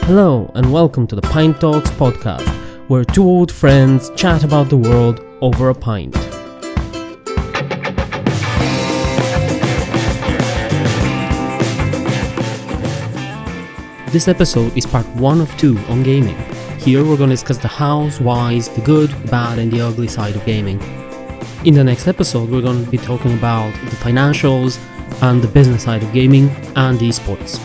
Hello and welcome to the Pint Talks podcast, where two old friends chat about the world over a pint. This episode is part 1 of 2 on gaming. Here we're going to discuss the hows, whys, the good, the bad and the ugly side of gaming. In the next episode we're going to be talking about the financials and the business side of gaming and esports.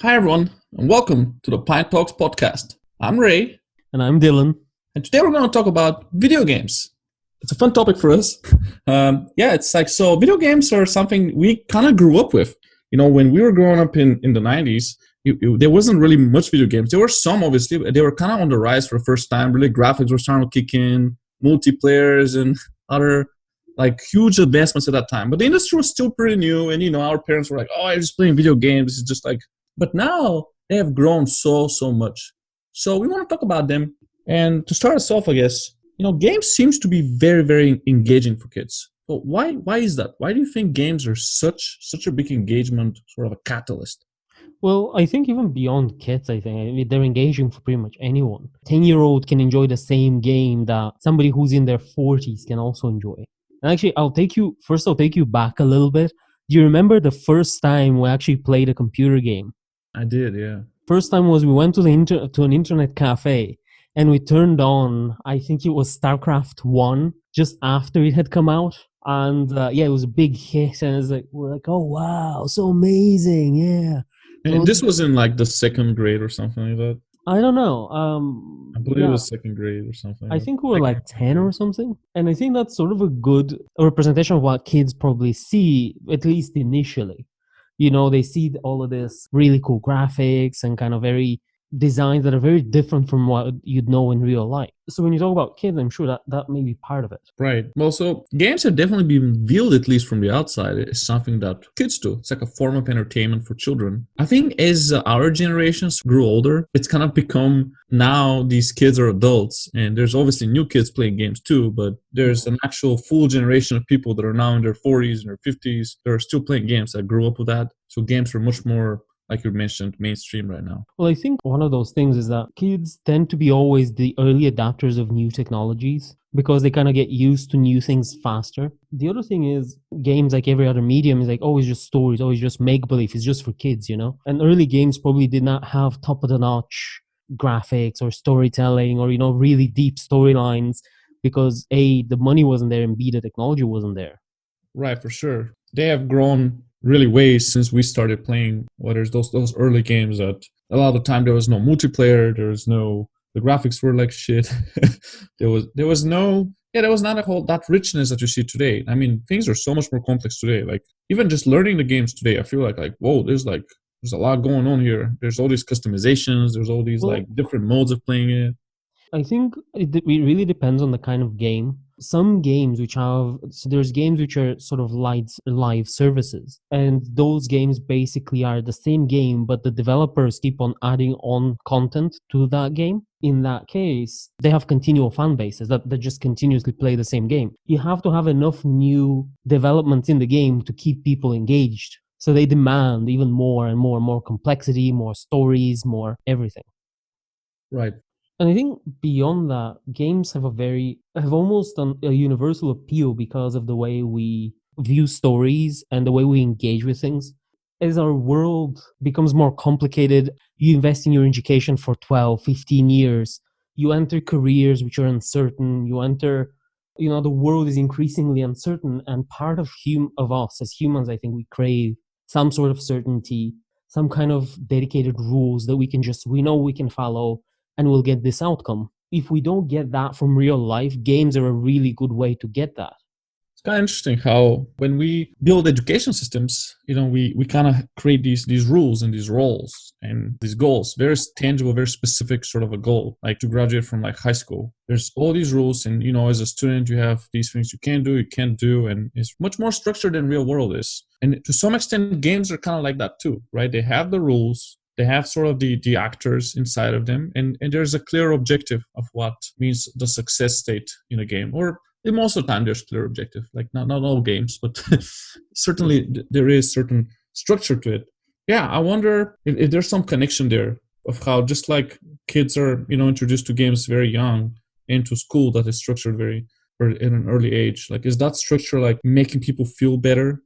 Hi everyone, and welcome to the Pint Talks podcast. I'm Ray. And I'm Dylan. And today we're going to talk about video games. It's a fun topic for us. Video games are something we kind of grew up with. You know, when we were growing up in the 90s, there wasn't really much video games. There were some, obviously, but they were kind of on the rise for the first time. Really, graphics were starting to kick in, multiplayers and other huge advancements at that time. But the industry was still pretty new, and our parents were like, "Oh, I'm just playing video games." It's just like, but now they have grown so much. So we want to talk about them. And to start us off, I guess, games seems to be very, very engaging for kids. So why is that? Why do you think games are such a big engagement, sort of a catalyst? Well, I think even beyond kids, I mean, they're engaging for pretty much anyone. 10-year-old can enjoy the same game that somebody who's in their 40s can also enjoy. And actually, I'll take you back a little bit. Do you remember the first time we actually played a computer game? I did, yeah. First time was we went to to an internet cafe and we turned on, I think it was StarCraft 1 just after it had come out. And it was a big hit. And we're like, oh, wow, so amazing. Yeah. And this was in the second grade or something like that. I don't know. I believe it was second grade or something. I think we were 10 or something. And I think that's sort of a good representation of what kids probably see, at least initially. They see all of this really cool graphics and kind of very designs that are very different from what you'd know in real life. So when you talk about kids, I'm sure that may be part of it. Right. Well, so games have definitely been viewed, at least from the outside, as something that kids do. It's like a form of entertainment for children. I think as our generations grew older, it's kind of become now these kids are adults, and there's obviously new kids playing games too, but there's an actual full generation of people that are now in their 40s and their 50s that are still playing games that grew up with that. So games are much more, like you mentioned, mainstream right now. Well, I think one of those things is that kids tend to be always the early adapters of new technologies because they kind of get used to new things faster. The other thing is games, like every other medium, is always just stories, always just make-believe. It's just for kids, And early games probably did not have top-of-the-notch graphics or storytelling or, really deep storylines because A, the money wasn't there, and B, the technology wasn't there. Right, for sure. They have grown really ways since we started playing those early games that a lot of the time there was no multiplayer, the graphics were like shit. there was not a whole that richness that you see today. I mean, things are so much more complex today. Like even just learning the games today, I feel like whoa, there's a lot going on here. There's all these customizations, there's all these different modes of playing it. I think it really depends on the kind of game. Some games there's games which are sort of live services, and those games basically are the same game, but the developers keep on adding on content to that game. In that case, they have continual fan bases that just continuously play the same game. You have to have enough new developments in the game to keep people engaged. So they demand even more and more and more complexity, more stories, more everything. Right. And I think beyond that, games have almost a universal appeal because of the way we view stories and the way we engage with things. As our world becomes more complicated, you invest in your education for 12, 15 years. You enter careers which are uncertain. The world is increasingly uncertain. And part of us as humans, I think we crave some sort of certainty, some kind of dedicated rules that we know we can follow, and we'll get this outcome. If we don't get that from real life, games are a really good way to get that. It's kind of interesting how when we build education systems, we kind of create these rules and these roles and these goals, very tangible, very specific sort of a goal, like to graduate from high school. There's all these rules, and as a student, you have these things you can do, you can't do, and it's much more structured than real world is. And to some extent, games are kind of like that too, right? They have the rules, They have sort of the actors inside of them, and there's a clear objective of what means the success state in a game. Or most of the time, there's clear objective. Like not all games, but certainly there is certain structure to it. Yeah, I wonder if there's some connection there of how just like kids are introduced to games very young into school that is structured very or in an early age. Like, is that structure like making people feel better?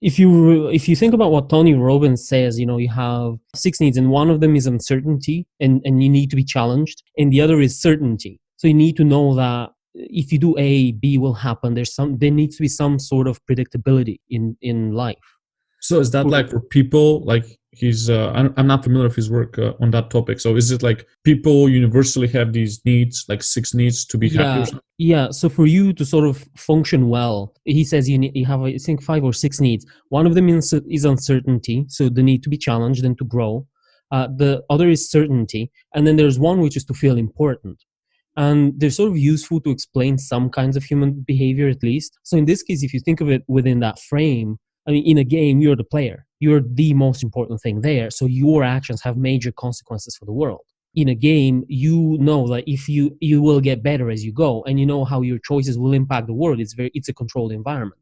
If you think about what Tony Robbins says, you have six needs, and one of them is uncertainty, and you need to be challenged, and the other is certainty. So you need to know that if you do A, B will happen. There needs to be some sort of predictability in life. So is that like for people like he's I'm not familiar with his work on that topic. So is it like people universally have these needs, like six needs to be happy or something? Yeah. So for you to sort of function well, he says you have, I think, 5 or 6 needs. One of them is uncertainty, so the need to be challenged and to grow. The other is certainty, and then there's one which is to feel important. And they're sort of useful to explain some kinds of human behavior, at least. So in this case, if you think of it within that frame, I mean, in a game, you're the player. You're the most important thing there. So your actions have major consequences for the world. In a game, you know that if you will get better as you go, and you know how your choices will impact the world. It's a controlled environment.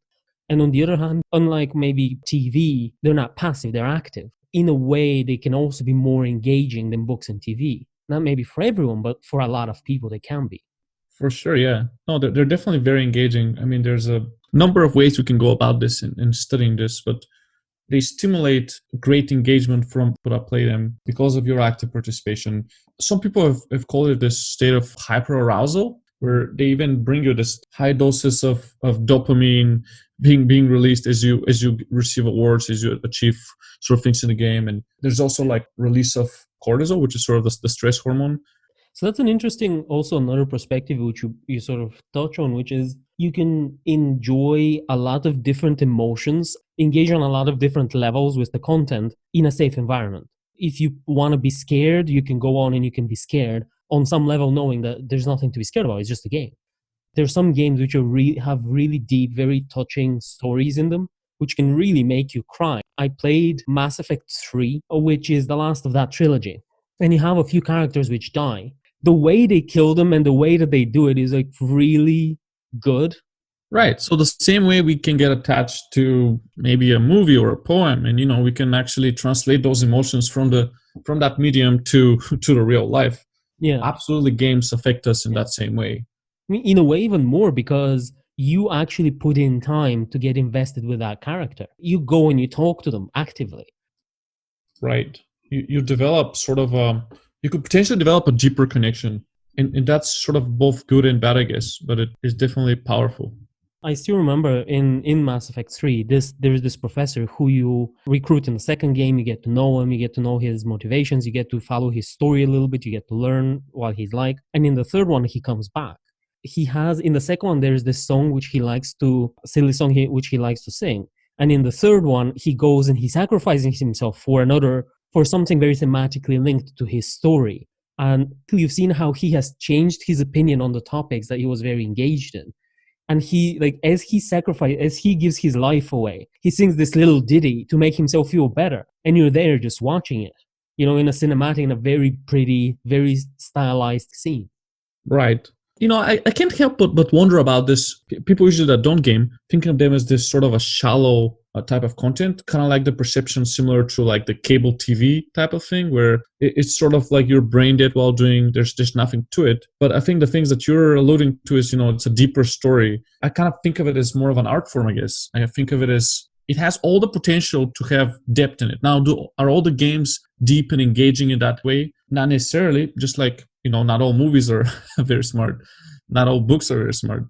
And on the other hand, unlike maybe TV, they're not passive, they're active. In a way, they can also be more engaging than books and TV. Not maybe for everyone, but for a lot of people, they can be. For sure, yeah. No, they're definitely very engaging. I mean, there's a number of ways we can go about this in studying this, but they stimulate great engagement from people that play them because of your active participation. Some people have called it this state of hyperarousal, where they even bring you this high doses of dopamine being released as you receive awards, as you achieve sort of things in the game. And there's also like release of cortisol, which is sort of the stress hormone. So that's an interesting, also another perspective which you sort of touch on, which is you can enjoy a lot of different emotions, engage on a lot of different levels with the content in a safe environment. If you want to be scared, you can go on and you can be scared on some level, knowing that there's nothing to be scared about. It's just a game. There's some games which have really deep, very touching stories in them, which can really make you cry. I played Mass Effect 3, which is the last of that trilogy. And you have a few characters which die. The way they kill them and the way that they do it is like really good. Right. So the same way we can get attached to maybe a movie or a poem, and we can actually translate those emotions from that medium to the real life. Yeah. Absolutely, games affect us in that same way. I mean, in a way, even more, because you actually put in time to get invested with that character. You go and you talk to them actively. Right. You develop sort of you could potentially develop a deeper connection, and that's sort of both good and bad, I guess, but it is definitely powerful. I still remember in Mass Effect 3, there's this professor who you recruit in the second game. You get to know him, you get to know his motivations, you get to follow his story a little bit, you get to learn what he's like. And in the third one, he comes back. In the second one, there's this song which he likes to, silly song which he likes to sing. And in the third one, he goes and he sacrifices himself for something very thematically linked to his story. And you've seen how he has changed his opinion on the topics that he was very engaged in. And he, like, as he gives his life away, he sings this little ditty to make himself feel better. And you're there just watching it, in a cinematic, in a very pretty, very stylized scene. Right. I can't help but wonder about this. People usually that don't game think of them as this sort of a shallow type of content, kind of like the perception similar to like the cable TV type of thing, where it's sort of like you're brain dead while doing, there's nothing to it. But I think the things that you're alluding to is, it's a deeper story. I kind of think of it as more of an art form, I guess. I think of it as it has all the potential to have depth in it. Now, are all the games deep and engaging in that way? Not necessarily, just like, not all movies are very smart. Not all books are very smart.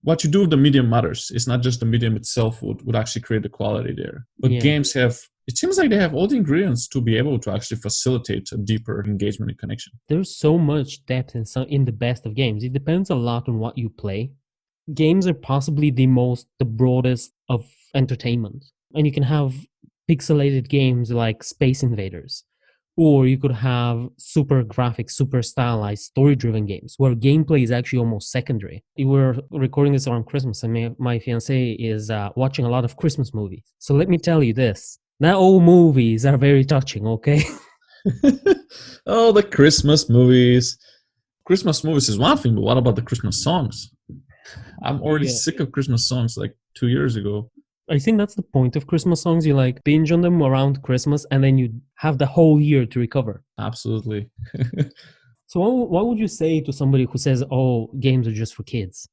What you do with the medium matters. It's not just the medium itself would actually create the quality there. But games it seems like they have all the ingredients to be able to actually facilitate a deeper engagement and connection. There's so much depth in the best of games. It depends a lot on what you play. Games are possibly the broadest of entertainment. And you can have pixelated games like Space Invaders. Or you could have super graphic, super stylized, story-driven games where gameplay is actually almost secondary. We were recording this around Christmas, and my fiance is watching a lot of Christmas movies. So let me tell you this. Not all movies are very touching, okay? Oh, the Christmas movies. Christmas movies is one thing, but what about the Christmas songs? I'm already Yeah. sick of Christmas songs like 2 years ago. I think that's the point of Christmas songs. You like binge on them around Christmas and then you have the whole year to recover. Absolutely. So what would you say to somebody who says, "Oh, games are just for kids"?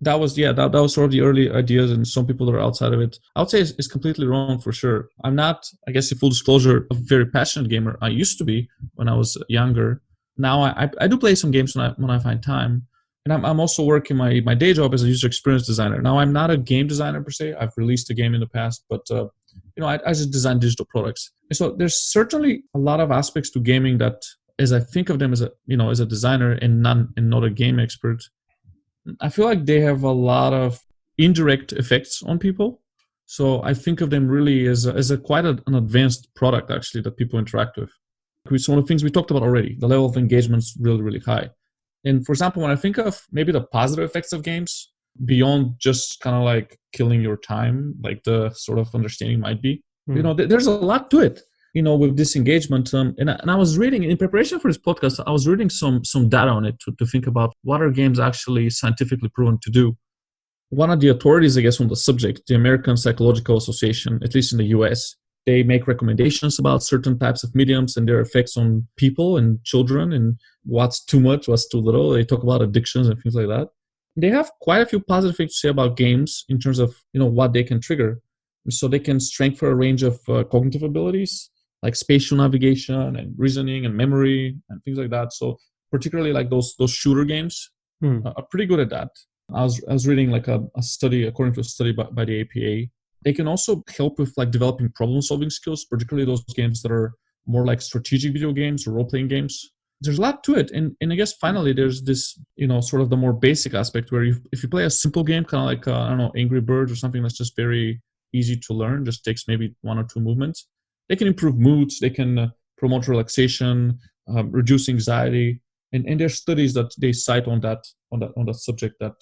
That was, yeah, that was sort of the early ideas, and some people that are outside of it, I would say it's completely wrong for sure. I'm not, I guess in full disclosure, a very passionate gamer. I used to be when I was younger. Now I do play some games when I find time, and I'm also working my day job as a user experience designer. Now I'm not a game designer per se. I've released a game in the past, but I just design digital products. And so there's certainly a lot of aspects to gaming that, as I think of them as a designer and not a game expert, I feel like they have a lot of indirect effects on people. So I think of them really as a quite an advanced product actually that people interact with. It's one of the things we talked about already. The level of engagement is really, really high. And for example, when I think of maybe the positive effects of games beyond just kind of like killing your time, like the sort of understanding might be, there's a lot to it. With this engagement, and I was reading in preparation for this podcast. I was reading some data on it to think about what are games actually scientifically proven to do. One of the authorities, I guess, on the subject, the American Psychological Association, at least in the US, they make recommendations about certain types of mediums and their effects on people and children and what's too much, what's too little. They talk about addictions and things like that. They have quite a few positive things to say about games in terms of what they can trigger. So they can strengthen a range of cognitive abilities like spatial navigation and reasoning and memory and things like that. So particularly like those shooter games Hmm. are pretty good at that. I was reading like a study, according to a study by the APA. They can also help with like developing problem solving skills, particularly those games that are more like strategic video games or role playing games. There's a lot to it, and I guess finally there's this sort of the more basic aspect where if you play a simple game, kind of like I don't know, Angry Birds or something that's just very easy to learn, just takes maybe one or two movements. They can improve moods. They can promote relaxation, reduce anxiety, and there's studies that they cite on that subject that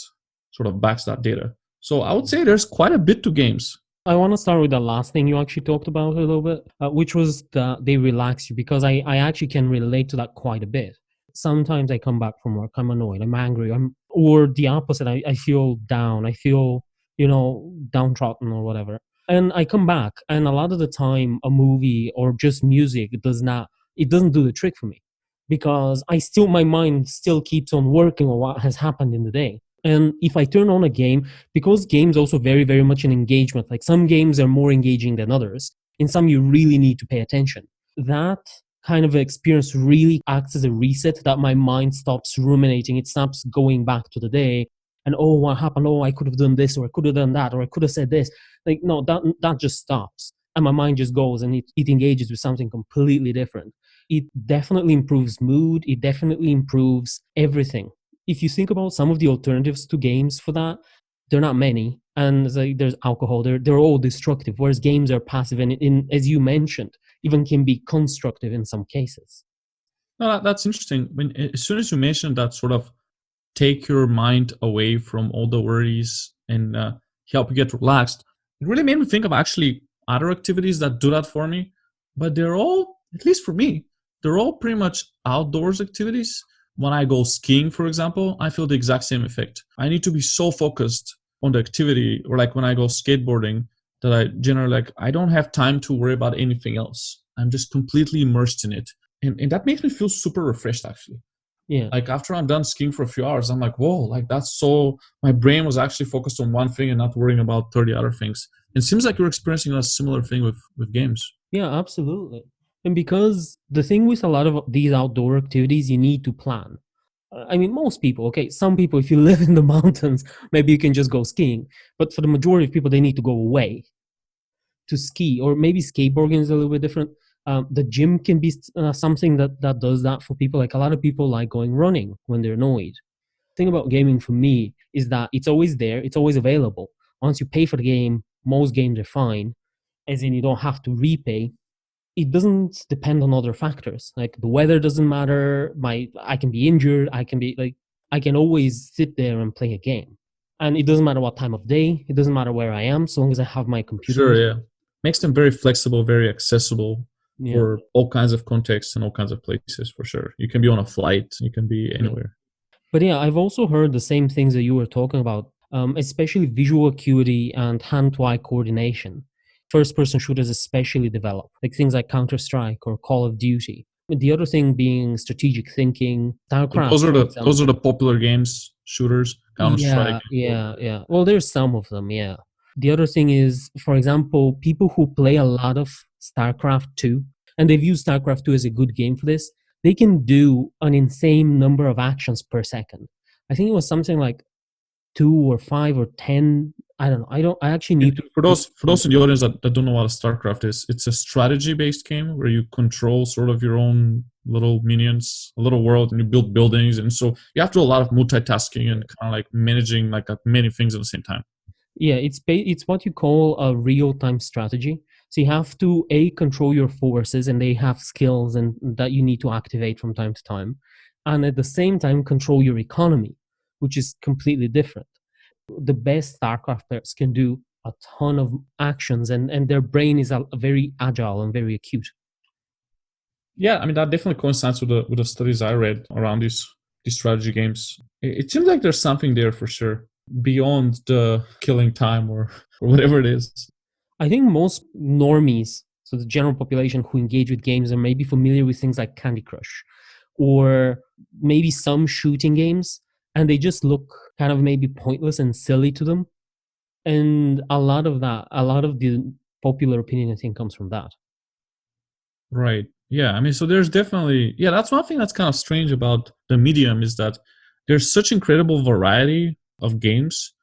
sort of backs that data. So I would say there's quite a bit to games. I want to start with the last thing you actually talked about a little bit, which was that they relax you, because I actually can relate to that quite a bit. Sometimes I come back from work, I'm annoyed, I'm angry, or the opposite, I feel down, I feel, downtrodden or whatever. And I come back, and a lot of the time, a movie or just music it doesn't do the trick for me, because my mind still keeps on working on what has happened in the day. And if I turn on a game, because games also very, very much an engagement, like some games are more engaging than others. In some, you really need to pay attention. That kind of experience really acts as a reset, that my mind stops ruminating. It stops going back to the day and, oh, what happened? Oh, I could have done this, or I could have done that, or I could have said this. Like, no, that just stops. And my mind just goes and it engages with something completely different. It definitely improves mood. It definitely improves everything. If you think about some of the alternatives to games for that, they're not many. And there's alcohol, they're all destructive, whereas games are passive and, as you mentioned, even can be constructive in some cases. No, that's interesting. As soon as you mentioned that sort of take your mind away from all the worries and help you get relaxed, it really made me think of actually other activities that do that for me. But they're all, at least for me, they're all pretty much outdoors activities. When I go skiing, for example, I feel the exact same effect. I need to be so focused on the activity, or like when I go skateboarding, that I generally like I don't have time to worry about anything else. I'm just completely immersed in it. And that makes me feel super refreshed actually. Yeah. Like after I'm done skiing for a few hours, I'm like, whoa, like that's so my brain was actually focused on one thing and not worrying about 30 other things. It seems like you're experiencing a similar thing with games. Yeah, absolutely. And because the thing with a lot of these outdoor activities, you need to plan. I mean, most people, okay, some people, if you live in the mountains, maybe you can just go skiing. But for the majority of people, they need to go away to ski, or maybe skateboarding is a little bit different. The gym can be something that does that for people. Like a lot of people like going running when they're annoyed. The thing about gaming for me is that it's always there, it's always available. Once you pay for the game, most games are fine, as in you don't have to repay. It doesn't depend on other factors. Like the weather doesn't matter. I can be injured. I can always sit there and play a game, and it doesn't matter what time of day. It doesn't matter where I am, so long as I have my computer Sure, with. yeah. Makes them very flexible, very accessible. Yeah. for all kinds of contexts and all kinds of places for sure. You can be on a flight, you can be Yeah. anywhere. But yeah, I've also heard the same things that you were talking about, especially visual acuity and hand to eye coordination. First person shooters especially develop, like things like Counter Strike or Call of Duty. The other thing being strategic thinking, So StarCraft, for those are example. the popular games, shooters, Counter Strike. Yeah. Well, there's some of them, yeah. The other thing is, for example, people who play a lot of StarCraft 2, and they've used StarCraft 2 as a good game for this, they can do an insane number of actions per second. I think it was something like 2 or 5 or 10. I don't know. I actually And need to for look those in the audience that don't know what a StarCraft is, it's a strategy based game where you control sort of your own little minions, a little world, and you build buildings, and so you have to do a lot of multitasking and kind of like managing like many things at the same time. Yeah, it's what you call a real-time strategy. So you have to control your forces, and they have skills and that you need to activate from time to time, and at the same time control your economy, which is completely different. The best StarCraft players can do a ton of actions, and their brain is very agile and very acute. Yeah, I mean that definitely coincides with the studies I read around these strategy games. It seems like there's something there for sure beyond the killing time or whatever it is. I think most normies, so the general population who engage with games, are maybe familiar with things like Candy Crush or maybe some shooting games, and they just look kind of maybe pointless and silly to them. And a lot of the popular opinion, I think, comes from that. Right. Yeah. I mean, so there's definitely, yeah, that's one thing that's kind of strange about the medium is that there's such incredible variety of games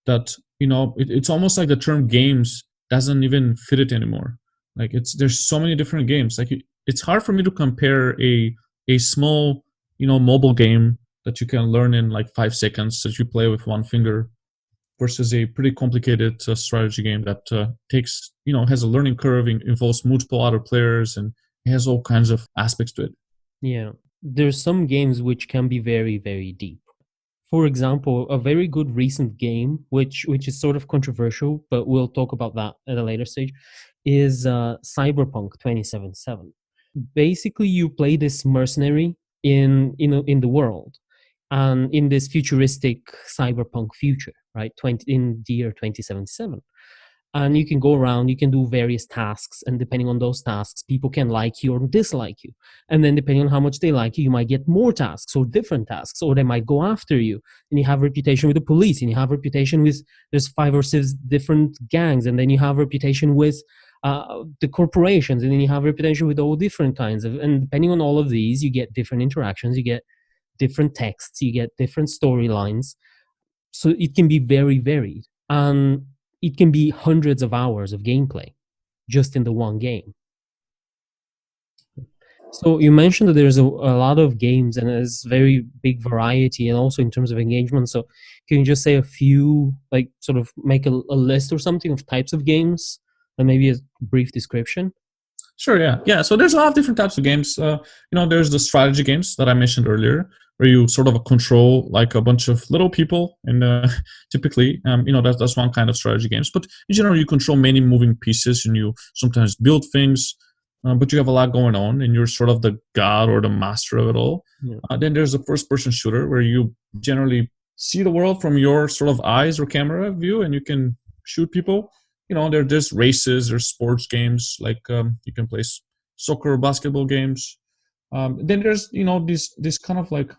that, it's almost like the term games doesn't even fit it anymore. Like there's so many different games. Like it's hard for me to compare a small, mobile game that you can learn in like 5 seconds that you play with one finger versus a pretty complicated strategy game that takes has a learning curve, involves multiple other players, and has all kinds of aspects to it. Yeah. There's some games which can be very, very deep. For example, a very good recent game, which is sort of controversial, but we'll talk about that at a later stage, is Cyberpunk 2077. Basically, you play this mercenary in the world, and in this futuristic cyberpunk future, right? In the year 2077, and you can go around, you can do various tasks, and depending on those tasks, people can like you or dislike you, and then depending on how much they like you, you might get more tasks or different tasks, or they might go after you, and you have reputation with the police, and you have reputation with, there's 5 or 6 different gangs, and then you have reputation with the corporations, and then you have reputation with all different kinds of, and depending on all of these, you get different interactions, you get different texts, you get different storylines. So it can be very varied, and it can be hundreds of hours of gameplay just in the one game. So you mentioned that there's a lot of games and there's very big variety, and also in terms of engagement. So can you just say a few, like sort of make a list or something of types of games and maybe a brief description? Sure, yeah. So there's a lot of different types of games. There's the strategy games that I mentioned earlier, where you sort of control like a bunch of little people, and typically, that's one kind of strategy games. But in general, you control many moving pieces, and you sometimes build things, but you have a lot going on, and you're sort of the god or the master of it all. Yeah. Then there's the first-person shooter, where you generally see the world from your sort of eyes or camera view, and you can shoot people. There's races, there's sports games, like you can play soccer, basketball games. Then there's these kind of like,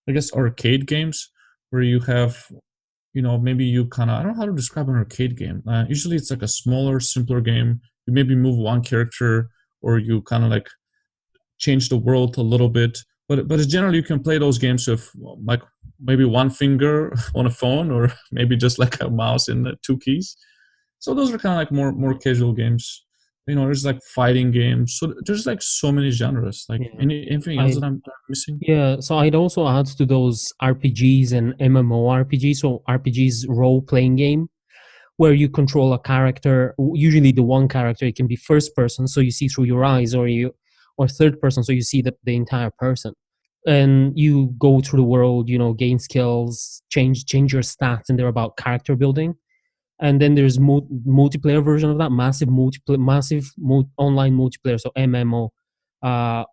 I guess, arcade games where you have, maybe you kind of, I don't know how to describe an arcade game. Usually it's like a smaller, simpler game. You maybe move one character, or you kind of like change the world a little bit. But it's generally you can play those games with like maybe one finger on a phone, or maybe just like a mouse and 2 keys. So those are kind of like more casual games. There's like fighting games. So there's like so many genres. Like Yeah. anything else I that I'm missing? Yeah, so I'd also add to those RPGs and MMORPGs. So RPGs, role playing game, where you control a character. Usually, the one character, it can be first person, so you see through your eyes, or third person, so you see the entire person. And you go through the world, gain skills, change your stats, and they're about character building. And then there's multiplayer version of that, online multiplayer, so MMO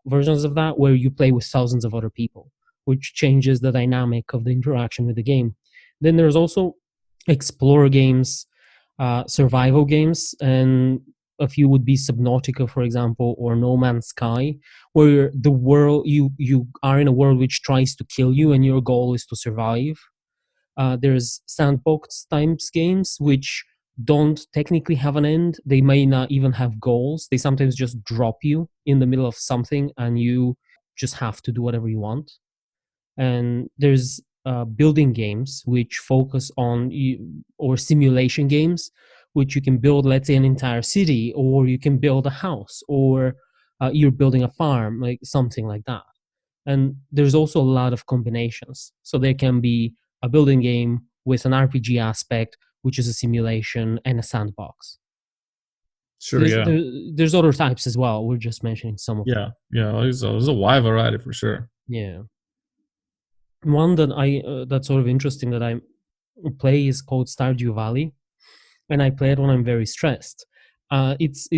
versions of that, where you play with thousands of other people, which changes the dynamic of the interaction with the game. Then there's also explorer games, survival games, and a few would be Subnautica, for example, or No Man's Sky, where the world you are in a world which tries to kill you, and your goal is to survive. There's sandbox times games which don't technically have an end. They may not even have goals. They sometimes just drop you in the middle of something, and you just have to do whatever you want. And there's building games which focus on or simulation games which you can build, let's say, an entire city, or you can build a house, or you're building a farm, like something like that. And there's also a lot of combinations, so there can be a building game with an RPG aspect, which is a simulation, and a sandbox. Sure, there's yeah. there, there's other types as well. We're just mentioning some of them. Yeah. There's a wide variety for sure. Yeah. One that that's sort of interesting that I play is called Stardew Valley, and I play it when I'm very stressed. It's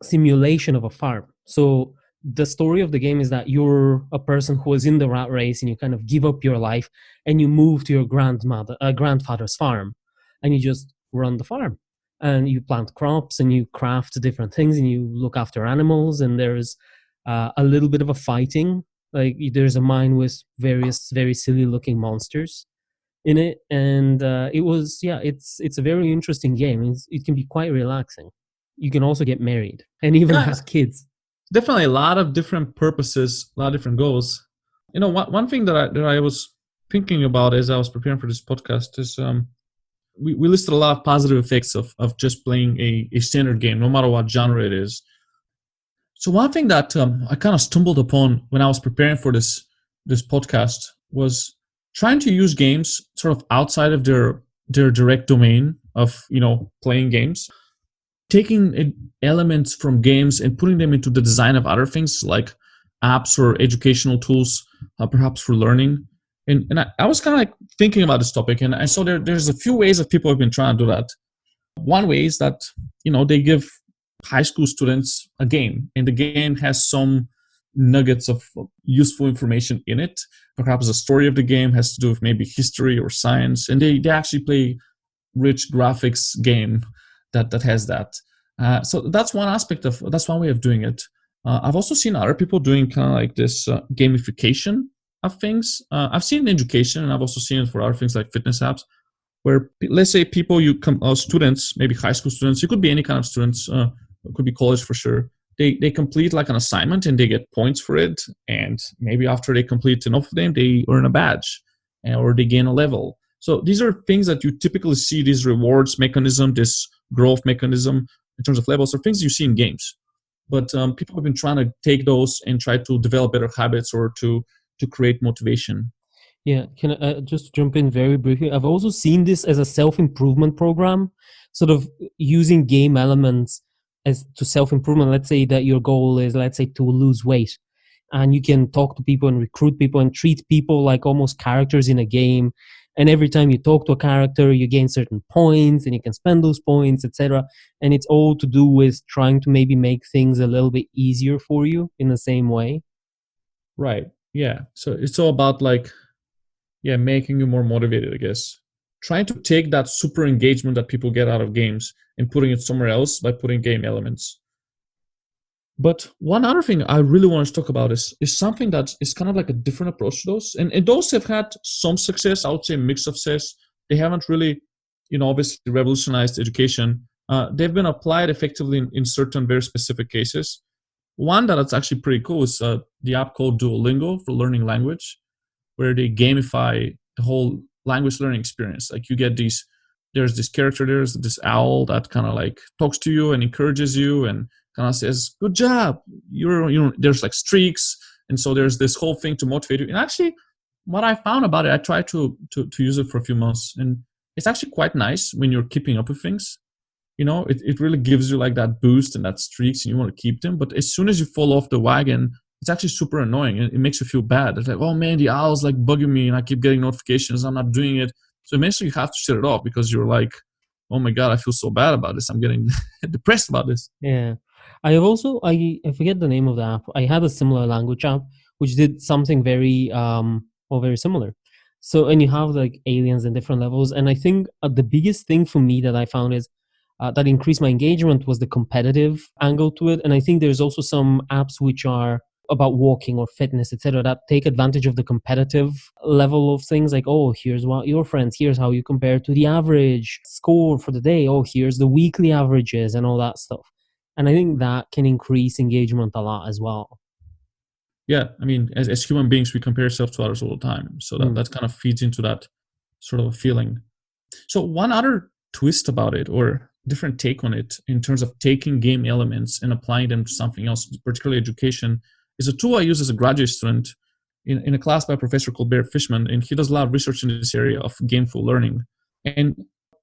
simulation of a farm. So the story of the game is that you're a person who is in the rat race, and you kind of give up your life, and you move to your grandfather's farm, and you just run the farm, and you plant crops, and you craft different things, and you look after animals, and there's a little bit of a fighting. Like there's a mine with various very silly looking monsters in it, and it's a very interesting game. It can be quite relaxing. You can also get married and even Yeah, have kids. definitely a lot of different purposes, a lot of different goals. One thing that I was thinking about as I was preparing for this podcast is we listed a lot of positive effects of just playing a standard game, no matter what genre it is. So one thing that I kind of stumbled upon when I was preparing for this podcast was trying to use games sort of outside of their direct domain of playing games, taking elements from games and putting them into the design of other things like apps or educational tools, perhaps for learning. And I was kind of like thinking about this topic, and I saw there's a few ways that people have been trying to do that. One way is that they give high school students a game, and the game has some nuggets of useful information in it. Perhaps the story of the game has to do with maybe history or science, and they actually play rich graphics game that has that. So that's that's one way of doing it. I've also seen other people doing kind of like this gamification of things. I've seen it in education, and I've also seen it for other things like fitness apps, where let's say people students, maybe high school students, it could be any kind of students, it could be college for sure. They complete like an assignment and they get points for it, and maybe after they complete enough of them, they earn a badge, or they gain a level. So these are things that you typically see, these rewards mechanism, this growth mechanism in terms of levels, are things you see in games. But people have been trying to take those and try to develop better habits or to create motivation. Yeah, can I just jump in very briefly? I've also seen this as a self-improvement program, sort of using game elements as to self-improvement. Let's say that your goal is, let's say, to lose weight, and you can talk to people and recruit people and treat people like almost characters in a game. And every time you talk to a character, you gain certain points, and you can spend those points, etc. And it's all to do with trying to maybe make things a little bit easier for you in the same way. Right. Yeah. So it's all about like, yeah, making you more motivated, I guess. Trying to take that super engagement that people get out of games and putting it somewhere else by putting game elements. But one other thing I really want to talk about is something that is kind of like a different approach to those. And those have had some success, I would say mixed success. They haven't really, obviously revolutionized education. They've been applied effectively in certain very specific cases. One that's actually pretty cool is the app called Duolingo for learning language, where they gamify the whole language learning experience. Like there's this character, there's this owl that kind of like talks to you and encourages you and kind of says, "Good job." There's like streaks, and so there's this whole thing to motivate you. And actually, what I found about it, I tried to use it for a few months, and it's actually quite nice when you're keeping up with things. It really gives you like that boost and that streaks, and you want to keep them. But as soon as you fall off the wagon, it's actually super annoying, and it makes you feel bad. It's like, oh man, the owl's like bugging me, and I keep getting notifications. I'm not doing it. So eventually you have to shut it off because you're like, oh my God, I feel so bad about this. I'm getting depressed about this. Yeah. I have also I forget the name of the app. I had a similar language app which did something very similar. So and you have like aliens in different levels, and I think the biggest thing for me that I found is that increased my engagement was the competitive angle to it. And I think there's also some apps which are about walking or fitness, etc., that take advantage of the competitive level of things. Like, oh, here's what your friends, here's how you compare to the average score for the day. Oh, here's the weekly averages and all that stuff. And I think that can increase engagement a lot as well. Yeah, I mean, as human beings, we compare ourselves to others all the time. So that kind of feeds into that sort of a feeling. So one other twist about it, or different take on it, in terms of taking game elements and applying them to something else, particularly education, is a tool I use as a graduate student in a class by a professor called Bear Fishman, and he does a lot of research in this area of gameful learning. And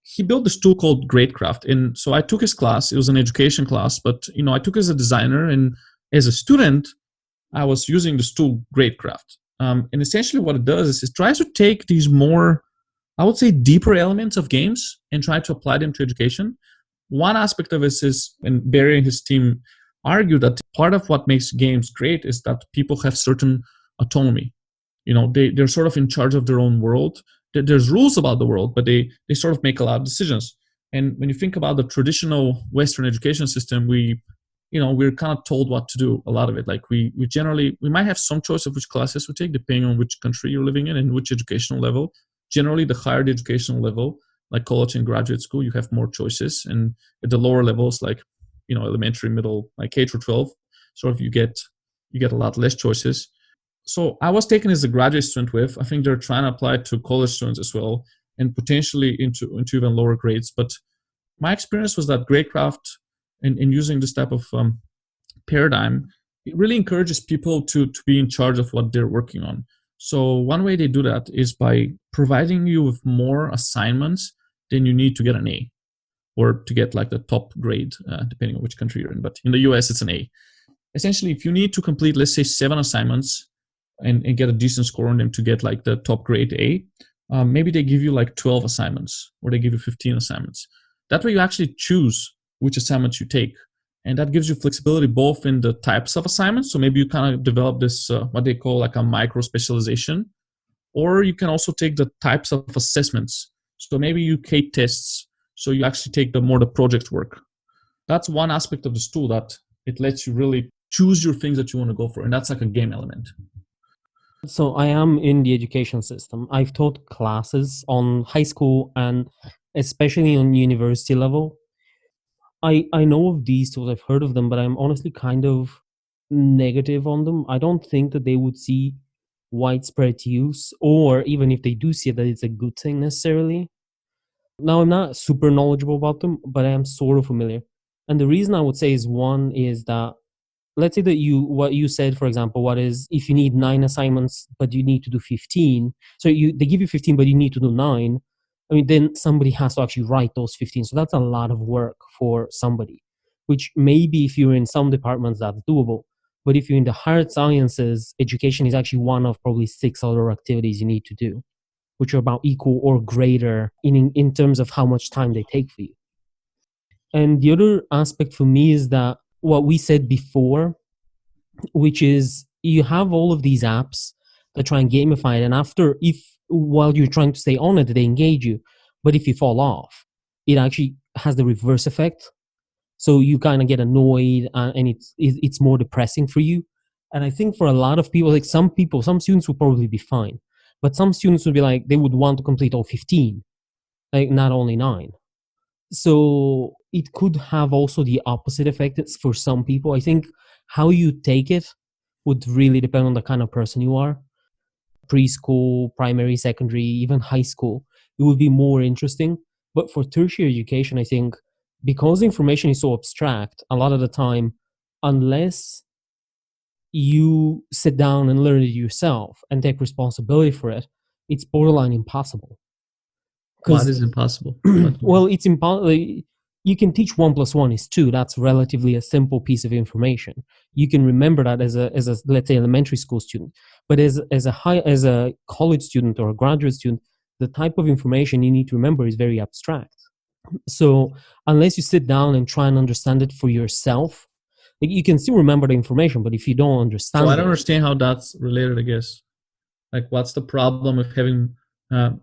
he built this tool called Gradecraft. And so I took his class. It was an education class, but I took it as a designer, and as a student, I was using this tool Gradecraft. And essentially what it does is it tries to take these more, I would say, deeper elements of games and try to apply them to education. One aspect of this is, and Barry and his team argue that part of what makes games great is that people have certain autonomy. They're sort of in charge of their own world. There's rules about the world, but they sort of make a lot of decisions. And when you think about the traditional Western education system, we're kind of told what to do, a lot of it. Like we might have some choice of which classes we take depending on which country you're living in and which educational level. Generally, the higher the educational level, like college and graduate school, you have more choices. And at the lower levels, like elementary, middle, like K through 12, sort of you get a lot less choices. So I was taken as a graduate student with. I think they're trying to apply it to college students as well, and potentially into even lower grades. But my experience was that Gradecraft and using this type of paradigm, it really encourages people to be in charge of what they're working on. So one way they do that is by providing you with more assignments than you need to get an A, or to get like the top grade, depending on which country you're in. But in the US, it's an A. Essentially, if you need to complete, let's say, 7 assignments and get a decent score on them to get like the top grade A, maybe they give you like 12 assignments, or they give you 15 assignments. That way you actually choose which assignments you take. And that gives you flexibility both in the types of assignments. So maybe you kind of develop this, what they call like a micro specialization, or you can also take the types of assessments. So maybe you take tests. So you actually take the project work. That's one aspect of this tool, that it lets you really choose your things that you want to go for. And that's like a game element. So I am in the education system. I've taught classes on high school and especially on university level. I know of these tools, I've heard of them, but I'm honestly kind of negative on them. I don't think that they would see widespread use, or even if they do see it, that it's a good thing necessarily. Now, I'm not super knowledgeable about them, but I am sort of familiar. And the reason I would say is, one is that, let's say that what you said, for example, what is if you need 9 assignments but you need to do 15, so they give you 15 but you need to do 9. I mean, then somebody has to actually write those 15, so that's a lot of work for somebody, which maybe if you're in some departments that's doable. But if you're in the hard sciences, education is actually one of probably 6 other activities you need to do, which are about equal or greater in terms of how much time they take for you. And the other aspect for me is that what we said before, which is you have all of these apps that try and gamify it, and if while you're trying to stay on it, they engage you. But if you fall off, it actually has the reverse effect. So you kind of get annoyed, and it's more depressing for you. And I think for a lot of people, like some students will probably be fine, but some students would be like, they would want to complete all 15, like not only 9. So it could have also the opposite effect for some people. I think how you take it would really depend on the kind of person you are. Preschool, primary, secondary, even high school, it would be more interesting. But for tertiary education, I think because information is so abstract, a lot of the time, unless you sit down and learn it yourself and take responsibility for it, it's borderline impossible. What is impossible? Well, it's impossible. You can teach 1 + 1 is 2. That's relatively a simple piece of information. You can remember that as a let's say elementary school student, but as a college student or a graduate student, the type of information you need to remember is very abstract. So unless you sit down and try and understand it for yourself, like you can still remember the information, but if you don't So I understand don't it, understand how that's related, I guess. Like, what's the problem with having,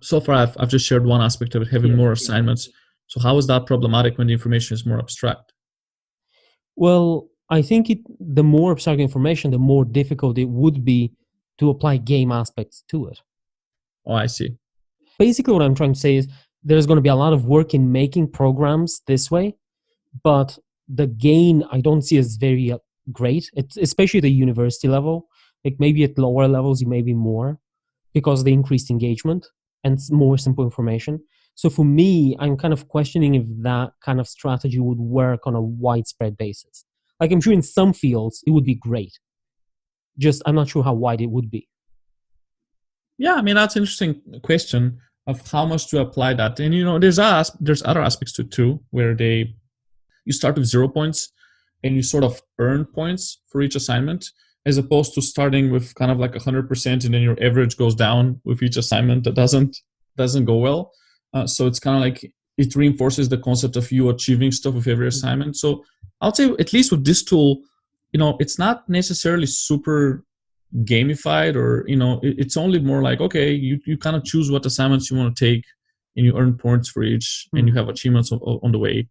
so far I've just shared one aspect of it, having yeah. more assignments. So how is that problematic when the information is more abstract? Well, I think the more abstract information, the more difficult it would be to apply game aspects to it. Oh, I see. Basically, what I'm trying to say is there's going to be a lot of work in making programs this way, but the gain I don't see as very great. It's especially at the university level. Like maybe at lower levels, you may be more because of the increased engagement and more simple information. So for me, I'm kind of questioning if that kind of strategy would work on a widespread basis. Like I'm sure in some fields it would be great. Just I'm not sure how wide it would be. Yeah, I mean, that's an interesting question of how much to apply that. And there's other aspects to it too, where you start with 0 points and you sort of earn points for each assignment, as opposed to starting with kind of like 100% and then your average goes down with each assignment. That doesn't go well. So it's kind of like it reinforces the concept of you achieving stuff with every assignment. So I'll say at least with this tool, it's not necessarily super gamified, or it's only more like, okay, you kind of choose what assignments you want to take and you earn points for each, and you have achievements on the way.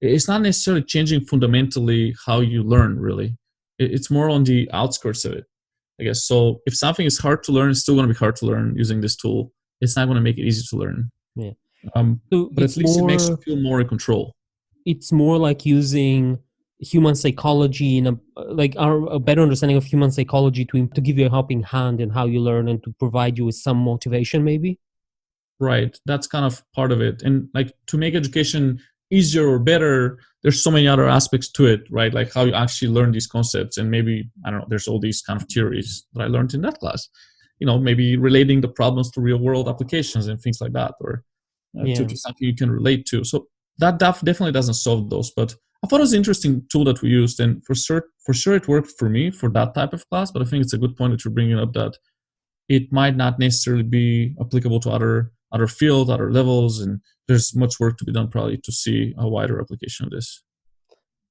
It's not necessarily changing fundamentally how you learn, really. It's more on the outskirts of it, I guess. So if something is hard to learn, it's still going to be hard to learn using this tool. It's not going to make it easy to learn. Yeah. um, So but at least it makes you feel more in control. it's more like using human psychology in a better understanding of human psychology to give you a helping hand in how you learn and to provide you with some motivation maybe. Right, that's kind of part of it. And like, to make education easier or better, there's so many other aspects to it, right? Like how you actually learn these concepts. And maybe, I don't know, there's all these kind of theories that I learned in that class, maybe relating the problems to real world applications and things like that, or Yeah. to something you can relate to. So that definitely doesn't solve those, but I thought it was an interesting tool that we used, and for sure it worked for me for that type of class. But I think it's a good point that you're bringing up, that it might not necessarily be applicable to other fields, other levels, and there's much work to be done probably to see a wider application of this.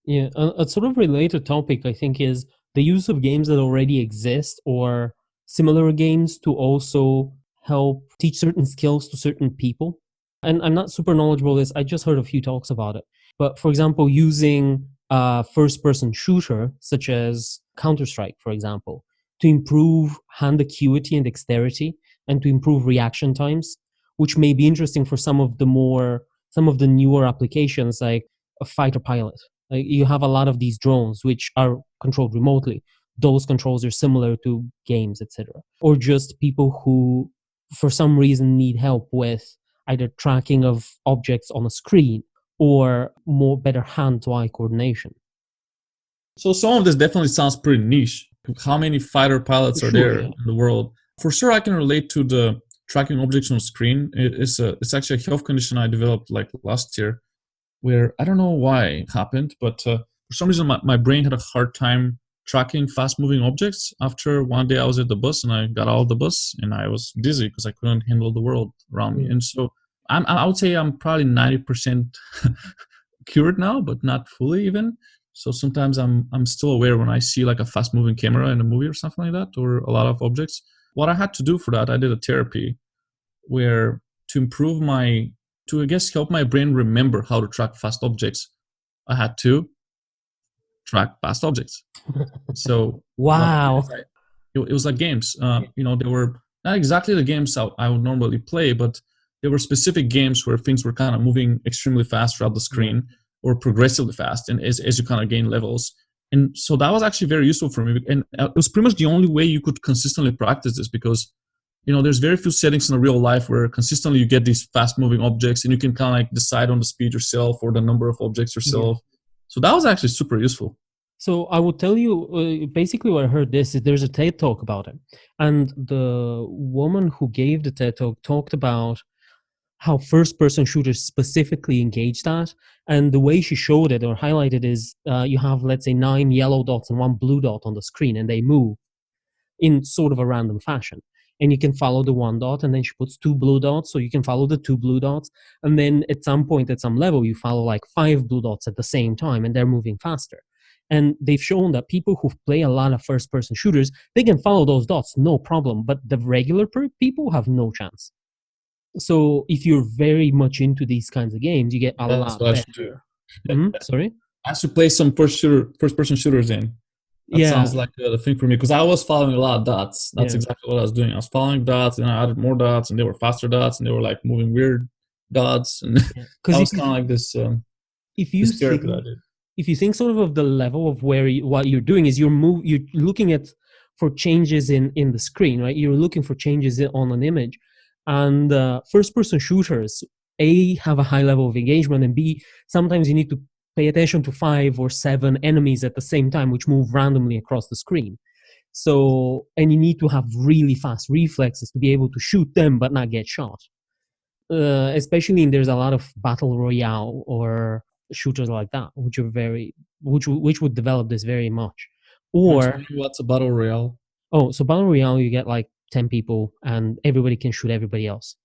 Yeah, a sort of related topic I think is the use of games that already exist or similar games to also help teach certain skills to certain people. And I'm not super knowledgeable in this. I just heard a few talks about it. But for example, using a first-person shooter such as Counter-Strike, for example, to improve hand acuity and dexterity and to improve reaction times, which may be interesting for some of the newer applications like a fighter pilot. Like you have a lot of these drones which are controlled remotely. Those controls are similar to games, etc. Or just people who, for some reason, need help with either tracking of objects on a screen or more better hand-to-eye coordination. So some of this definitely sounds pretty niche. How many fighter For pilots are sure, there yeah. in the world? For sure, I can relate to the tracking objects on screen. It's actually a health condition I developed like last year, where I don't know why it happened, but for some reason my brain had a hard time tracking fast moving objects. After one day I was at the bus and I got out of the bus and I was dizzy because I couldn't handle the world around me. Mm. And so I would say I'm probably 90% cured now, but not fully even. So sometimes I'm still aware when I see like a fast moving camera in a movie or something like that, or a lot of objects. What I had to do for that, I did a therapy where, to improve to I guess help my brain remember how to track fast objects, I had to track fast objects. So what I did Wow. is it was like games. They were not exactly the games I would normally play, but there were specific games where things were kind of moving extremely fast throughout the Yeah. screen, or progressively fast, and as you kind of gain levels. And so that was actually very useful for me. And it was pretty much the only way you could consistently practice this, because there's very few settings in the real life where consistently you get these fast moving objects and you can kind of like decide on the speed yourself or the number of objects Yeah. yourself. So that was actually super useful. So I will tell you, basically what I heard this is there's a TED talk about it, and the woman who gave the TED talk talked about how first-person shooters specifically engage that, and the way she showed it or highlighted is you have, let's say, 9 yellow dots and 1 blue dot on the screen, and they move in sort of a random fashion. and you can follow the one dot, and then she puts two blue dots, so you can follow the two blue dots, and then at some point, at some level, you follow like five blue dots at the same time, and they're moving faster. And they've shown that people who play a lot of first-person shooters, they can follow those dots, no problem, but the regular people have no chance. So if you're very much into these kinds of games, you get a That's lot what I should do. better. Sorry? I should play some first person shooters in. That Yeah, sounds like the thing for me because I was following a lot of dots. That's yeah, exactly what I was doing. I was following dots, and I added more dots, and they were faster dots, and they were like moving weird dots, and yeah. that Because was kind of like this if you this therapy that I think did. if you think sort of the level of where what you're doing is you're looking at for changes in the screen, right? You're looking for changes on an image, and first person shooters, a, have a high level of engagement, and b, sometimes you need to pay attention to 5 or 7 enemies at the same time which move randomly across the screen. So, and you need to have really fast reflexes to be able to shoot them but not get shot. Especially in there's a lot of battle royale or shooters like that, which are very which would develop this very much. Can you Or explain what's a battle royale? so battle royale, you get like 10 people and everybody can shoot everybody else.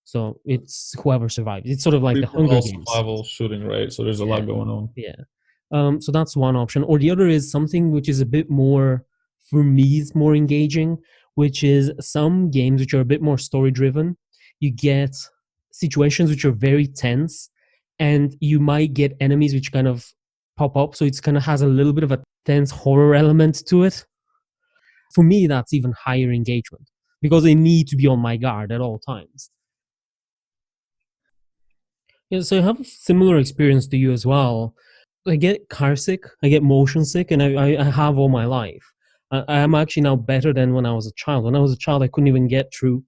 So it's whoever survives. It's sort of like Free the for Hunger all Games. survival shooting, right? So there's a lot Yeah, going on. yeah. So that's one option. Or the other is something which is a bit more, for me, is more engaging, which is some games which are a bit more story driven. You get situations which are very tense, and you might get enemies which kind of pop up. So it's kind of has a little bit of a tense horror element to it. For me, that's even higher engagement because I need to be on my guard at all times. Yeah, so I have a similar experience to you as well. I get car sick, I get motion sick, and I have all my life. I am actually now better than when I was a child. When I was a child, I couldn't even get through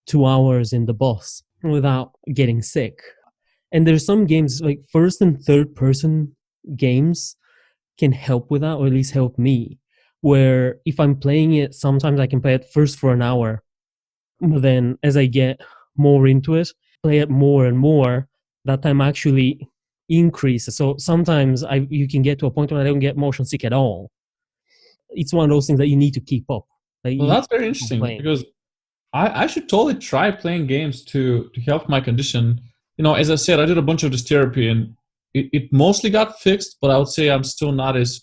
2 hours in the bus without getting sick. And there's some games like first and third person games can help with that, or at least help me. Where if I'm playing it, sometimes I can play it first for an hour, but then as I get more into it, play it more and more, that time actually increases. So sometimes you can get to a point where I don't get motion sick at all. It's one of those things that you need to keep up. Like Well, you that's need to very keep on interesting playing. because I should totally try playing games to help my condition. You know, as I said, I did a bunch of this therapy and it mostly got fixed, but I would say I'm still not as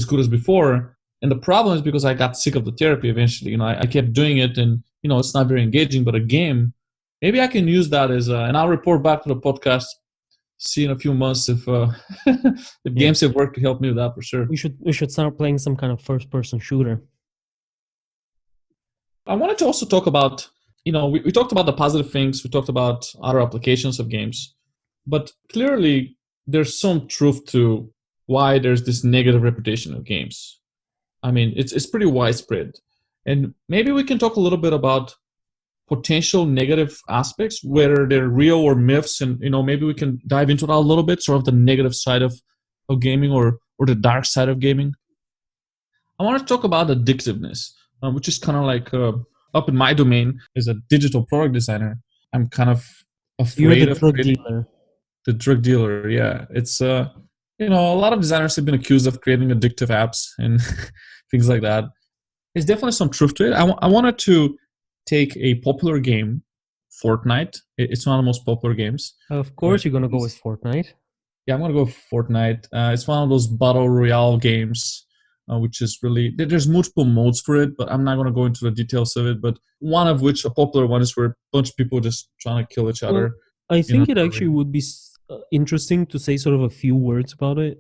good as before. And the problem is because I got sick of the therapy eventually. You know, I kept doing it and, you know, it's not very engaging, but a game, maybe I can use that as and I'll report back to the podcast, see in a few months if if Yeah, games have worked to help me with that for sure. we should start playing some kind of first person shooter. I wanted to also talk about, you know, we talked about the positive things, we talked about other applications of games, but clearly there's some truth to why there's this negative reputation of games. I mean, it's pretty widespread. And maybe we can talk a little bit about potential negative aspects, whether they're real or myths, and you know, maybe we can dive into that a little bit, sort of the negative side of gaming or the dark side of gaming. I want to talk about addictiveness, which is kind of like up in my domain as a digital product designer. I'm kind of You're the afraid of drug creating dealer. the drug dealer. Yeah, it's you know, a lot of designers have been accused of creating addictive apps and things like that. There's definitely some truth to it. I wanted to take a popular game, Fortnite. It's one of the most popular games. Of course, you're gonna go with Fortnite. Yeah, I'm gonna go for Fortnite. It's one of those battle royale games, which is really there's multiple modes for it, but I'm not gonna go into the details of it. But one of which, a popular one, is where a bunch of people just trying to kill each Well, other I in an think it actually arena. would be interesting to say sort of a few words about it.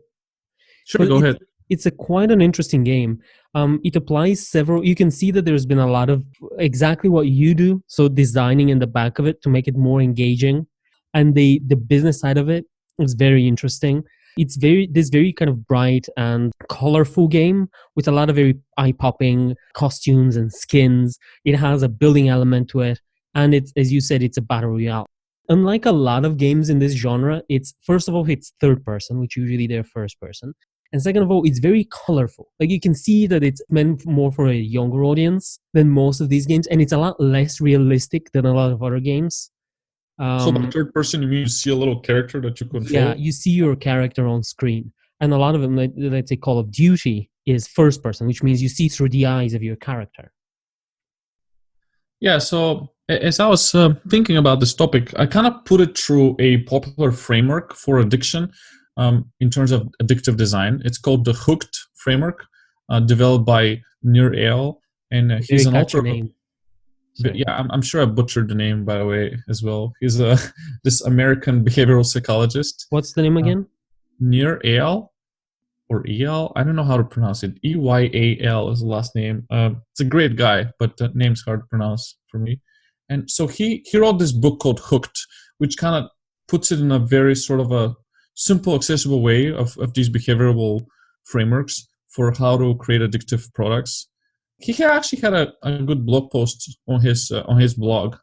Sure, But go ahead. it's a quite an interesting game. It applies several. You can see that there's been a lot of exactly what you do, so designing in the back of it to make it more engaging, and the business side of it is very interesting. It's very kind of bright and colorful game with a lot of very eye popping costumes and skins. It has a building element to it, and it's, as you said, it's a battle royale. Unlike a lot of games in this genre, it's first of all it's third person, which usually they're first person, and second of all, it's very colorful. Like you can see that it's meant more for a younger audience than most of these games, and it's a lot less realistic than a lot of other games. So by Um, third person, you mean you see a little character that you yeah, control? you see your character on screen, and a lot of them, like, let's say Call of Duty, is first person, which means you see through the eyes of your character. Yeah, so as I was thinking about this topic, I kind of put it through a popular framework for addiction in terms of addictive design. It's called the Hooked framework, developed by Nir Eyal, and he's Very an catchy author. name. But Sorry. yeah, I'm sure I butchered the name, by the way, as well. He's a this American behavioral psychologist. What's the name Uh, again? Nir Eyal, or Eyal. I don't know how to pronounce it. Eyal is the last name. It's a great guy, but the name's hard to pronounce for me. And so he wrote this book called Hooked, which kind of puts it in a very sort of a simple, accessible way of these behavioral frameworks for how to create addictive products. He actually had a good blog post on his blog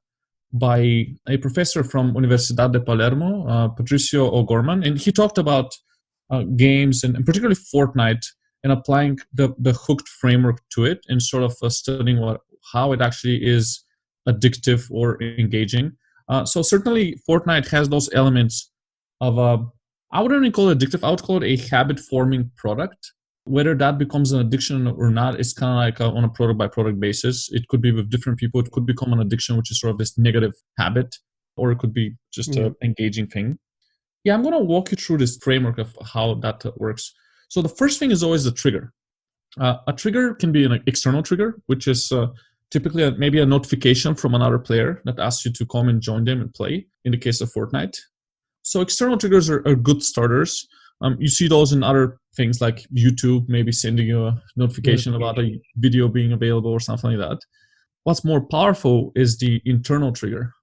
by a professor from Universidad de Palermo, Patricio O'Gorman, and he talked about games and particularly Fortnite and applying the hooked framework to it and sort of studying how it actually is addictive or engaging. So certainly Fortnite has those elements of I wouldn't even call it addictive. I would call it a habit forming product. Whether that becomes an addiction or not is kind of like on a product by product basis. It could be with different people. It could become an addiction, which is sort of this negative habit, or it could be just Yeah. an engaging thing. Yeah, I'm going to walk you through this framework of how that works. So the first thing is always the trigger. A trigger can be an external trigger, which is typically maybe a notification from another player that asks you to come and join them and play, in the case of Fortnite. So external triggers are good starters. You see those in other things like YouTube, maybe sending you a notification about a Notification. video being available or something like that. What's more powerful is the internal trigger,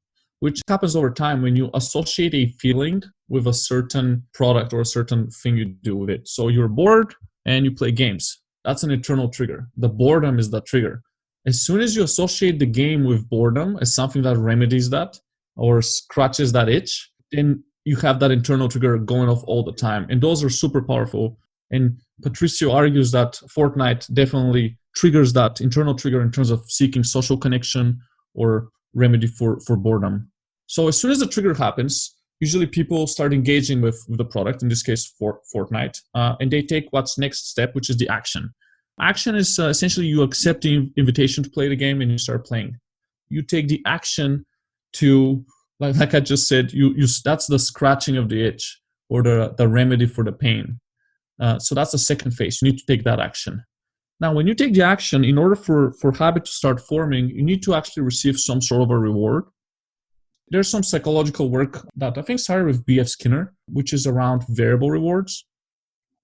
which happens over time when you associate a feeling with a certain product or a certain thing you do with it. So you're bored and you play games. That's an internal trigger. The boredom is the trigger. As soon as you associate the game with boredom as something that remedies that or scratches that itch, then you have that internal trigger going off all the time. And those are super powerful. And Patricio argues that Fortnite definitely triggers that internal trigger in terms of seeking social connection or remedy for boredom. So as soon as the trigger happens, usually people start engaging with the product, in this case for Fortnite, and they take what's next step, which is the action. Action is essentially you accept the invitation to play the game and you start playing. You take the action to, like I just said, you that's the scratching of the itch or the remedy for the pain. So that's the second phase. You need to take that action. Now, when you take the action, in order for habit to start forming, you need to actually receive some sort of a reward. There's some psychological work that I think started with B.F. Skinner, which is around variable rewards.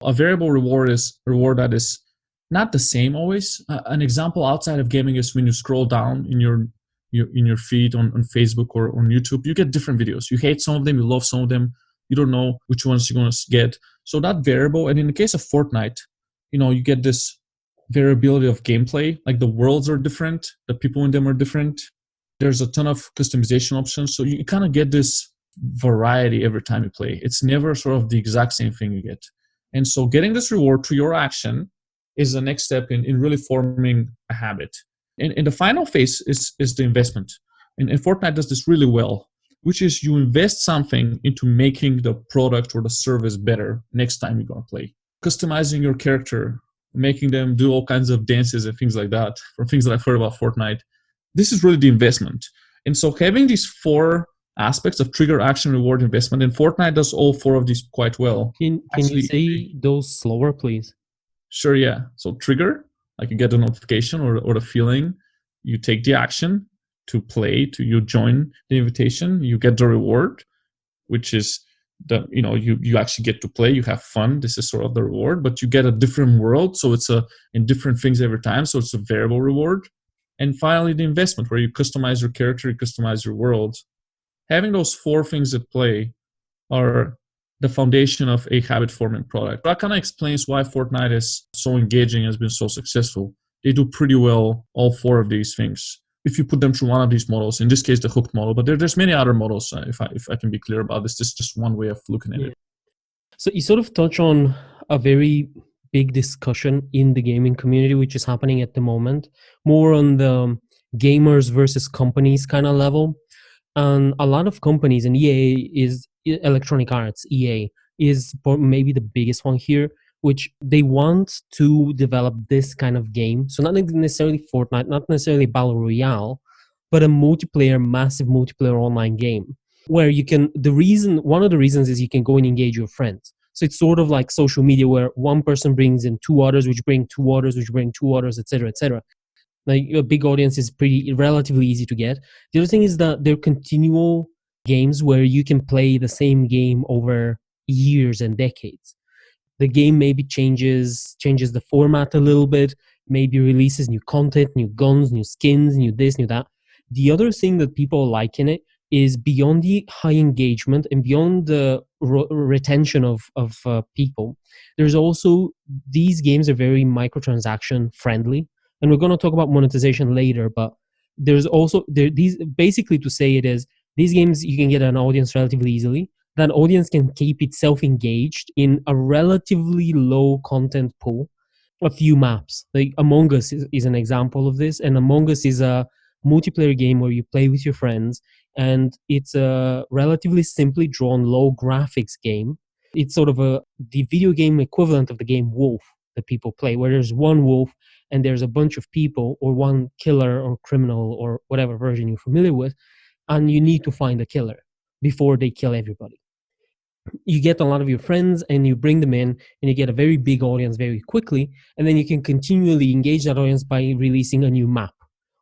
A variable reward is a reward that is not the same always. An example outside of gaming is when you scroll down in your feed on Facebook or on YouTube, you get different videos. You hate some of them, you love some of them, you don't know which ones you're going to get. So that variable, and in the case of Fortnite, you get this variability of gameplay. Like the worlds are different, the people in them are different. There's a ton of customization options, so you kind of get this variety every time you play. It's never sort of the exact same thing you get. And so getting this reward through your action is the next step in really forming a habit. And the final phase is the investment. And Fortnite does this really well, which is you invest something into making the product or the service better next time you're going to play. Customizing your character, making them do all kinds of dances and things like that, from things that I've heard about Fortnite. This is really the investment. And so having these four aspects of trigger, action, reward, investment, and Fortnite does all four of these quite well. Can you Actually, say those slower, please? sure, yeah. So trigger, like you get a notification or the feeling, you take the action to play, to you join the invitation, you get the reward, which is you actually get to play, you have fun. This is sort of the reward, but you get a different world, so it's in different things every time, so it's a variable reward. And finally, the investment, where you customize your character, you customize your world. Having those four things at play are the foundation of a habit forming product. That kind of explains why Fortnite is so engaging and has been so successful. They do pretty well all four of these things if you put them through one of these models. In this case, the hooked model, but there's many other models. If I can be clear about this, this is just one way of looking at Yeah. it. So you sort of touch on a very big discussion in the gaming community, which is happening at the moment, more on the gamers versus companies kind of level. And a lot of companies, and Electronic Arts, EA, is maybe the biggest one here, which they want to develop this kind of game. So not necessarily Fortnite, not necessarily Battle Royale, but a multiplayer, massive multiplayer online game where you can, one of the reasons is you can go and engage your friends. So it's sort of like social media where one person brings in two others, which bring two others, which bring two others, etc., etc. Like a big audience is pretty relatively easy to get. The other thing is that they're continual games where you can play the same game over years and decades. The game maybe changes the format a little bit, maybe releases new content, new guns, new skins, new this, new that. The other thing that people like in it is beyond the high engagement and beyond the retention of people. There's also, these games are very microtransaction friendly, and we're going to talk about monetization later. But there's also these, basically to say it is, these games you can get an audience relatively easily. That audience can keep itself engaged in a relatively low content pool, a few maps. Like Among Us is an example of this, and Among Us is a multiplayer game where you play with your friends, and it's a relatively simply drawn, low graphics game. It's sort of the video game equivalent of the game Wolf that people play, where there's one wolf and there's a bunch of people, or one killer or criminal or whatever version you're familiar with, and you need to find a killer before they kill everybody. You get a lot of your friends and you bring them in, and you get a very big audience very quickly, and then you can continually engage that audience by releasing a new map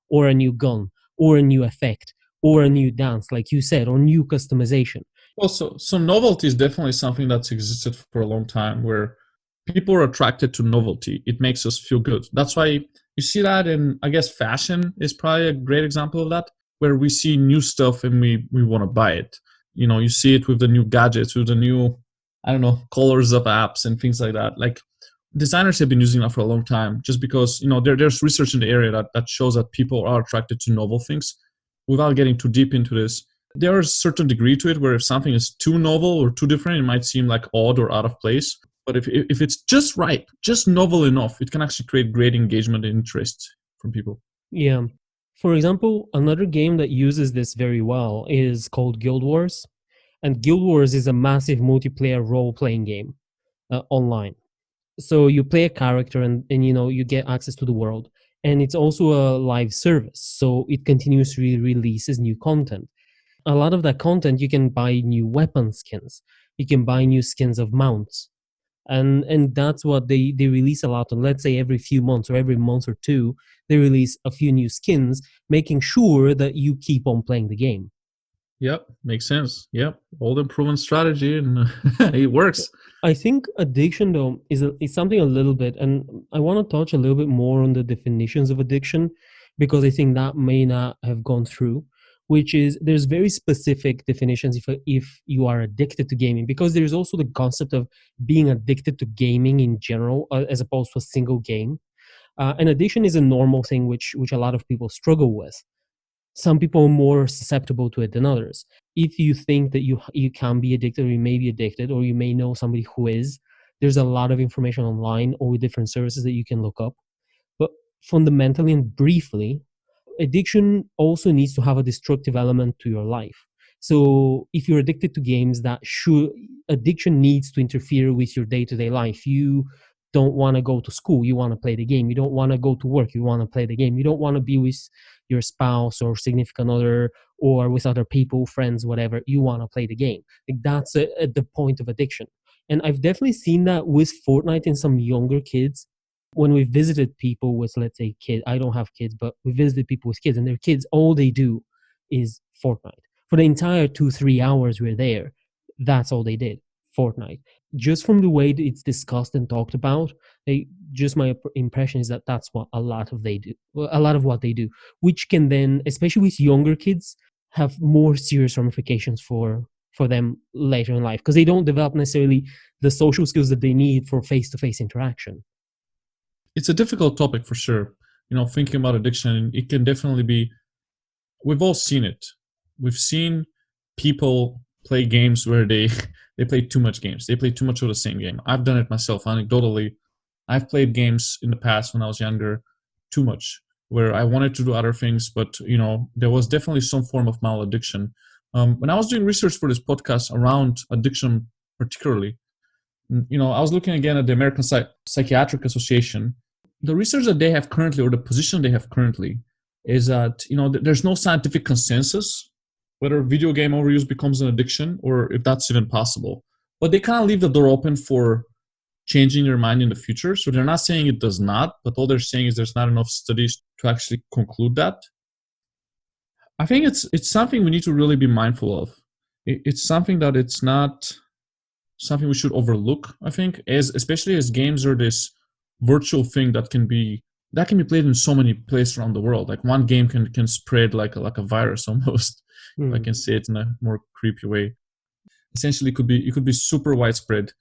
or a new gun or a new effect or a new dance, like you said, or new customization. Also, so novelty is definitely something that's existed for a long time, where people are attracted to novelty. It makes us feel good. That's why you see that in, I guess, fashion is probably a great example of that, where we see new stuff and we want to buy it. You know, you see it with the new gadgets, with the new, I don't know, colors of apps and things like that. Like, designers have been using that for a long time, just because, you know, there's research in the area that shows that people are attracted to novel things. Without getting too deep into this, there is a certain degree to it where if something is too novel or too different, it might seem like odd or out of place. But if it's just right, just novel enough, it can actually create great engagement and interest from people. Yeah. For example, another game that uses this very well is called Guild Wars. And Guild Wars is a massive multiplayer role playing game online. So you play a character, and you get access to the world. And it's also a live service. So it continuously releases new content. A lot of that content, you can buy new weapon skins. You can buy new skins of mounts. And that's what they release a lot on. Let's say every few months or every month or two, they release a few new skins, making sure that you keep on playing the game. Yep, makes sense. Yep, old and proven strategy, and it works. I think addiction, though, is something a little bit, and I want to touch a little bit more on the definitions of addiction, because I think that may not have gone through. Which is, there's very specific definitions if you are addicted to gaming, because there's also the concept of being addicted to gaming in general, as opposed to a single game. And addiction is a normal thing which a lot of people struggle with. Some people are more susceptible to it than others. If you think that you can be addicted, or you may be addicted, or you may know somebody who is, there's a lot of information online or with different services that you can look up. But fundamentally and briefly, addiction also needs to have a destructive element to your life. So if you're addicted to games, addiction needs to interfere with your day-to-day life. You don't want to go to school, you want to play the game. You don't want to go to work, you want to play the game. You don't want to be with your spouse or significant other, or with other people, friends, whatever. You want to play the game. Like, that's at the point of addiction. And I've definitely seen that with Fortnite in some younger kids. When we visited people with, let's say, kids, I don't have kids, but we visited people with kids, and their kids, all they do is Fortnite. For the entire 2-3 hours we're there, that's all they did, Fortnite. Just from the way that it's discussed and talked about, just my impression is that that's what a lot of what they do, which can then, especially with younger kids, have more serious ramifications for them later in life, because they don't develop necessarily the social skills that they need for face-to-face interaction. It's a difficult topic for sure. You know, thinking about addiction, it can definitely be. We've all seen it. We've seen people play games where they they play too much games. They play too much of the same game. I've done it myself anecdotally. I've played games in the past when I was younger too much, where I wanted to do other things, but you know, there was definitely some form of maladdiction. When I was doing research for this podcast around addiction, particularly, you know, I was looking again at the American Psychiatric Association. The research that they have currently, or the position they have currently, is that there's no scientific consensus whether video game overuse becomes an addiction or if that's even possible. But they kind of leave the door open for changing your mind in the future. So they're not saying it does not, but all they're saying is there's not enough studies to actually conclude that. I think it's something we need to really be mindful of. It's something that it's not something we should overlook. I think, as especially as games are this virtual thing that can be played in so many places around the world. Like one game can spread like a virus almost. If I can say it in a more creepy way. Essentially, it could be super widespread,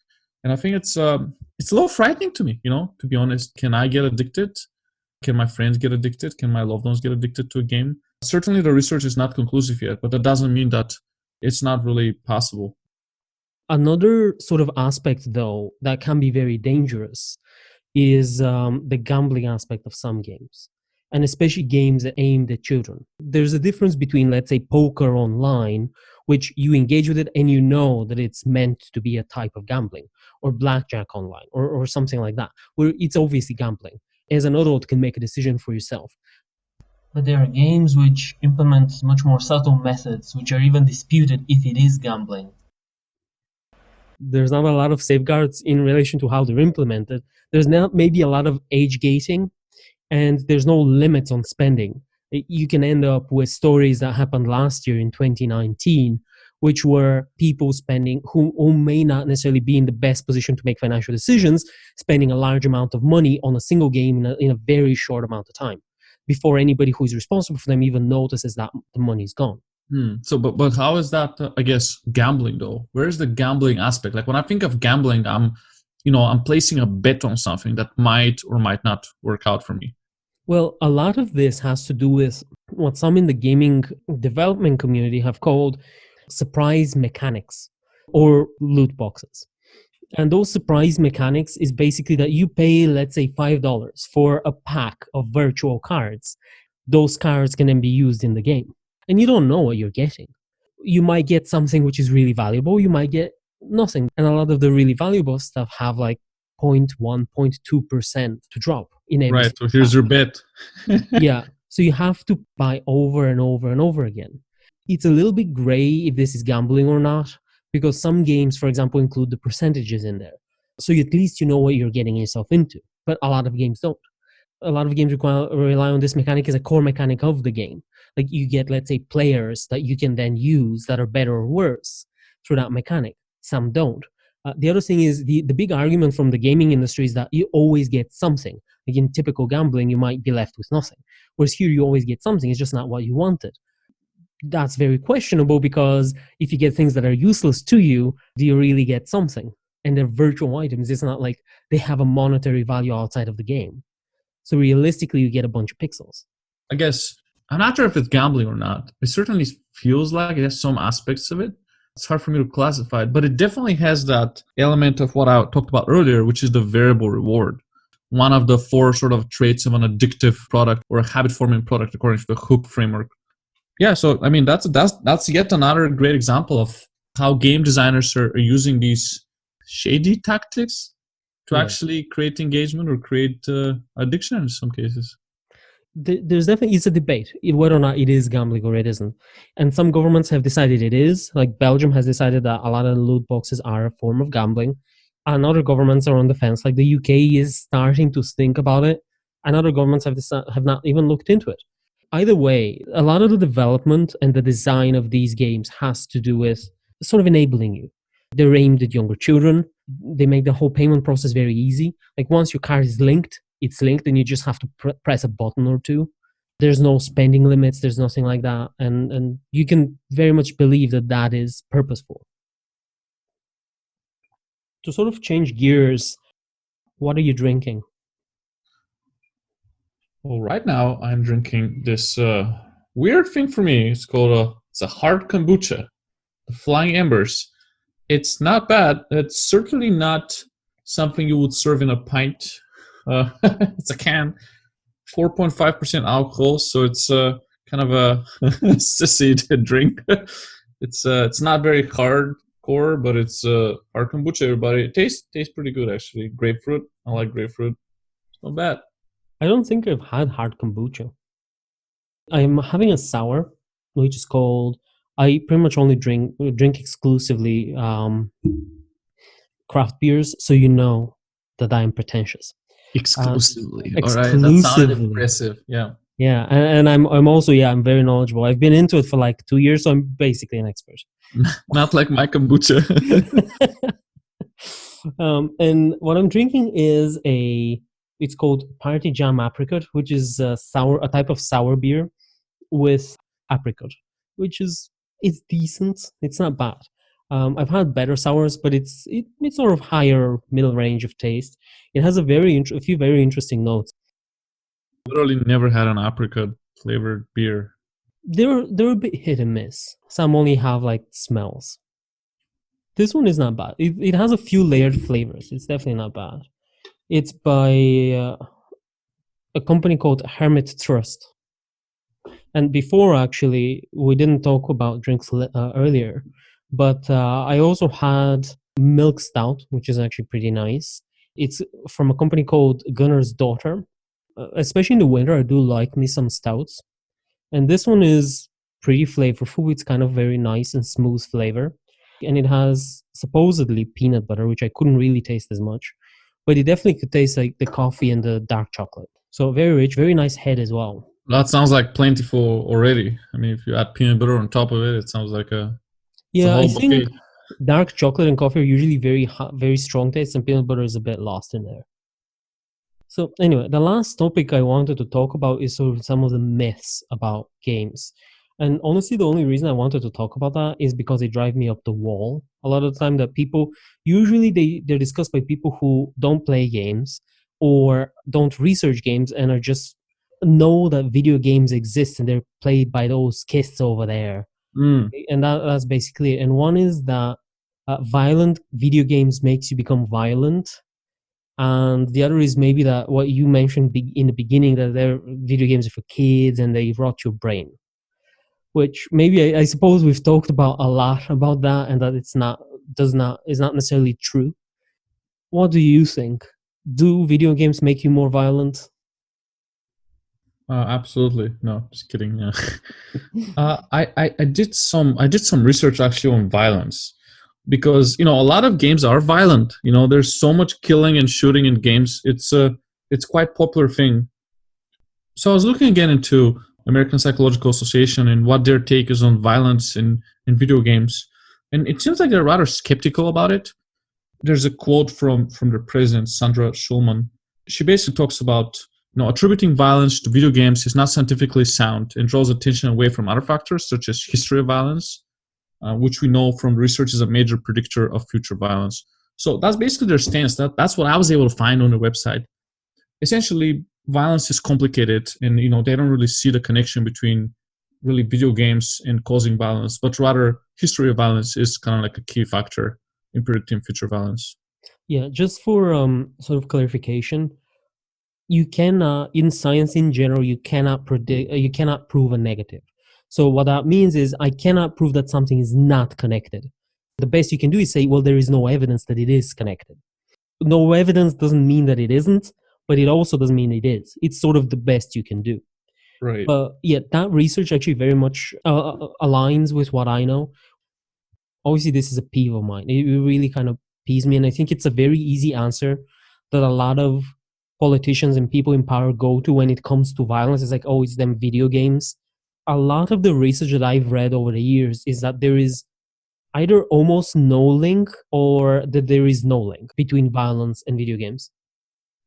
and I think it's a little frightening to me. To be honest, can I get addicted? Can my friends get addicted? Can my loved ones get addicted to a game? Certainly, the research is not conclusive yet, but that doesn't mean that it's not really possible. Another sort of aspect, though, that can be very dangerous is the gambling aspect of some games, and especially games that aimed at children. There's a difference between, let's say, poker online, which you engage with it and you know that it's meant to be a type of gambling, or blackjack online, or something like that, where it's obviously gambling. As an adult, can make a decision for yourself. But there are games which implement much more subtle methods, which are even disputed if it is gambling. There's not a lot of safeguards in relation to how they're implemented. There's not maybe a lot of age gating, and there's no limits on spending. You can end up with stories that happened last year in 2019, which were people spending who may not necessarily be in the best position to make financial decisions, spending a large amount of money on a single game in a very short amount of time, before anybody who is responsible for them even notices that the money's gone. So, but how is that? I guess gambling though. Where is the gambling aspect? Like when I think of gambling, I'm placing a bet on something that might or might not work out for me. Well, a lot of this has to do with what some in the gaming development community have called surprise mechanics or loot boxes. And those surprise mechanics is basically that you pay, let's say, $5 for a pack of virtual cards. Those cards can then be used in the game. And you don't know what you're getting. You might get something which is really valuable, you might get nothing. And a lot of the really valuable stuff have like 0.1, 0.2% to drop in every Right. So single here's pack. your bet. Yeah. So you have to buy over and over and over again. It's a little bit gray if this is gambling or not, because some games, for example, include the percentages in there. So at least you know what you're getting yourself into. But a lot of games don't. A lot of games rely on this mechanic as a core mechanic of the game. Like you get, let's say, players that you can then use that are better or worse through that mechanic. Some don't. The other thing is the big argument from the gaming industry is that you always get something. Like in typical gambling, you might be left with nothing. Whereas here, you always get something. It's just not what you wanted. That's very questionable, because if you get things that are useless to you, do you really get something? And they're virtual items. It's not like they have a monetary value outside of the game. So realistically, you get a bunch of pixels. I guess I'm not sure if it's gambling or not. It certainly feels like it has some aspects of it. It's hard for me to classify it, but it definitely has that element of what I talked about earlier, which is the variable reward. One of the four sort of traits of an addictive product or a habit-forming product, according to the Hook framework. Yeah, so I mean that's yet another great example of how game designers are using these shady tactics to actually create engagement or create addiction in some cases. There's definitely, it's a debate whether or not it is gambling or it isn't. And some governments have decided it is. Like Belgium has decided that a lot of the loot boxes are a form of gambling. And other governments are on the fence. Like the UK is starting to think about it, and other governments have not even looked into it. Either way, a lot of the development and the design of these games has to do with sort of enabling you. They're aimed at younger children. They make the whole payment process very easy. Like once your card is linked, it's linked, and you just have to press a button or two. There's no spending limits. There's nothing like that, and you can very much believe that that is purposeful. To sort of change gears, what are you drinking? Well, right now I'm drinking this weird thing for me. It's a hard kombucha, the Flying Embers. It's not bad. It's certainly not something you would serve in a pint. It's a can, 4.5% alcohol, so it's kind of a sissy to drink. It's not very hardcore, but it's hard kombucha. Everybody, it tastes pretty good actually. Grapefruit, I like grapefruit. It's not bad. I don't think I've had hard kombucha. I'm having a sour, which is called. I pretty much only drink exclusively craft beers, so you know that I am pretentious. Uh, Exclusively. All right, that sounded exclusively, impressive. Yeah. yeah, and I'm also, yeah, I'm very knowledgeable. I've been into it for like 2 years, so I'm basically an expert. Not like my kombucha. And what I'm drinking is it's called Party Jam Apricot, which is a type of sour beer with apricot, which is it's decent. It's not bad. I've had better sours, but it's sort of higher middle range of taste. It has a few very interesting notes. Literally never had an apricot flavored beer. They're a bit hit and miss. Some only have like smells. This one is not bad. It has a few layered flavors. It's definitely not bad. It's by a company called Hermit Trust. And before, actually, we didn't talk about drinks earlier, but I also had milk stout, which is actually pretty nice. It's from a company called Gunner's Daughter. Especially in the winter, I do like me some stouts. And this one is pretty flavorful. It's kind of very nice and smooth flavor. And it has supposedly peanut butter, which I couldn't really taste as much, but it definitely could taste like the coffee and the dark chocolate. So very rich, very nice head as well. That sounds like plentiful already. I mean, if you add peanut butter on top of it, it sounds like it's a Yeah, I whole think bouquet. dark chocolate and coffee are usually very hot, very strong taste, and peanut butter is a bit lost in there. So anyway, the last topic I wanted to talk about is sort of some of the myths about games. And honestly, the only reason I wanted to talk about that is because they drive me up the wall. A lot of the time that people usually they're discussed by people who don't play games or don't research games and are just know that video games exist and they're played by those kids over there. Mm. And that's basically it. And one is that violent video games makes you become violent, and the other is maybe that what you mentioned in the beginning, that they're video games are for kids and they rot your brain, which maybe I suppose we've talked about a lot about that, and that it's not does not is not necessarily true. What do you think? Do video games make you more violent? Absolutely. No, just kidding. Yeah. I did some research actually on violence because a lot of games are violent. There's so much killing and shooting in games. It's quite popular thing. So I was looking again into American Psychological Association and what their take is on violence in video games, and it seems like they're rather skeptical about it. There's a quote from the president, Sandra Schulman. She basically talks about attributing violence to video games is not scientifically sound and draws attention away from other factors such as history of violence, which we know from research is a major predictor of future violence. So that's basically their stance. That's what I was able to find on the website. Essentially, violence is complicated, and they don't really see the connection between really video games and causing violence, but rather history of violence is kind of like a key factor in predicting future violence. Yeah, just for sort of clarification, you cannot in science in general you cannot predict you cannot prove a negative. So what that means is I cannot prove that something is not connected. The best you can do is say, well, there is no evidence that it is connected. No evidence doesn't mean that it isn't, but it also doesn't mean it is. It's sort of the best you can do. Right. But yeah, that research actually very much aligns with what I know. Obviously, this is a peeve of mine. It really kind of peeves me, and I think it's a very easy answer that a lot of politicians and people in power go to when it comes to violence. It's like, oh, it's them video games. A lot of the research that I've read over the years is that there is either almost no link or that there is no link between violence and video games.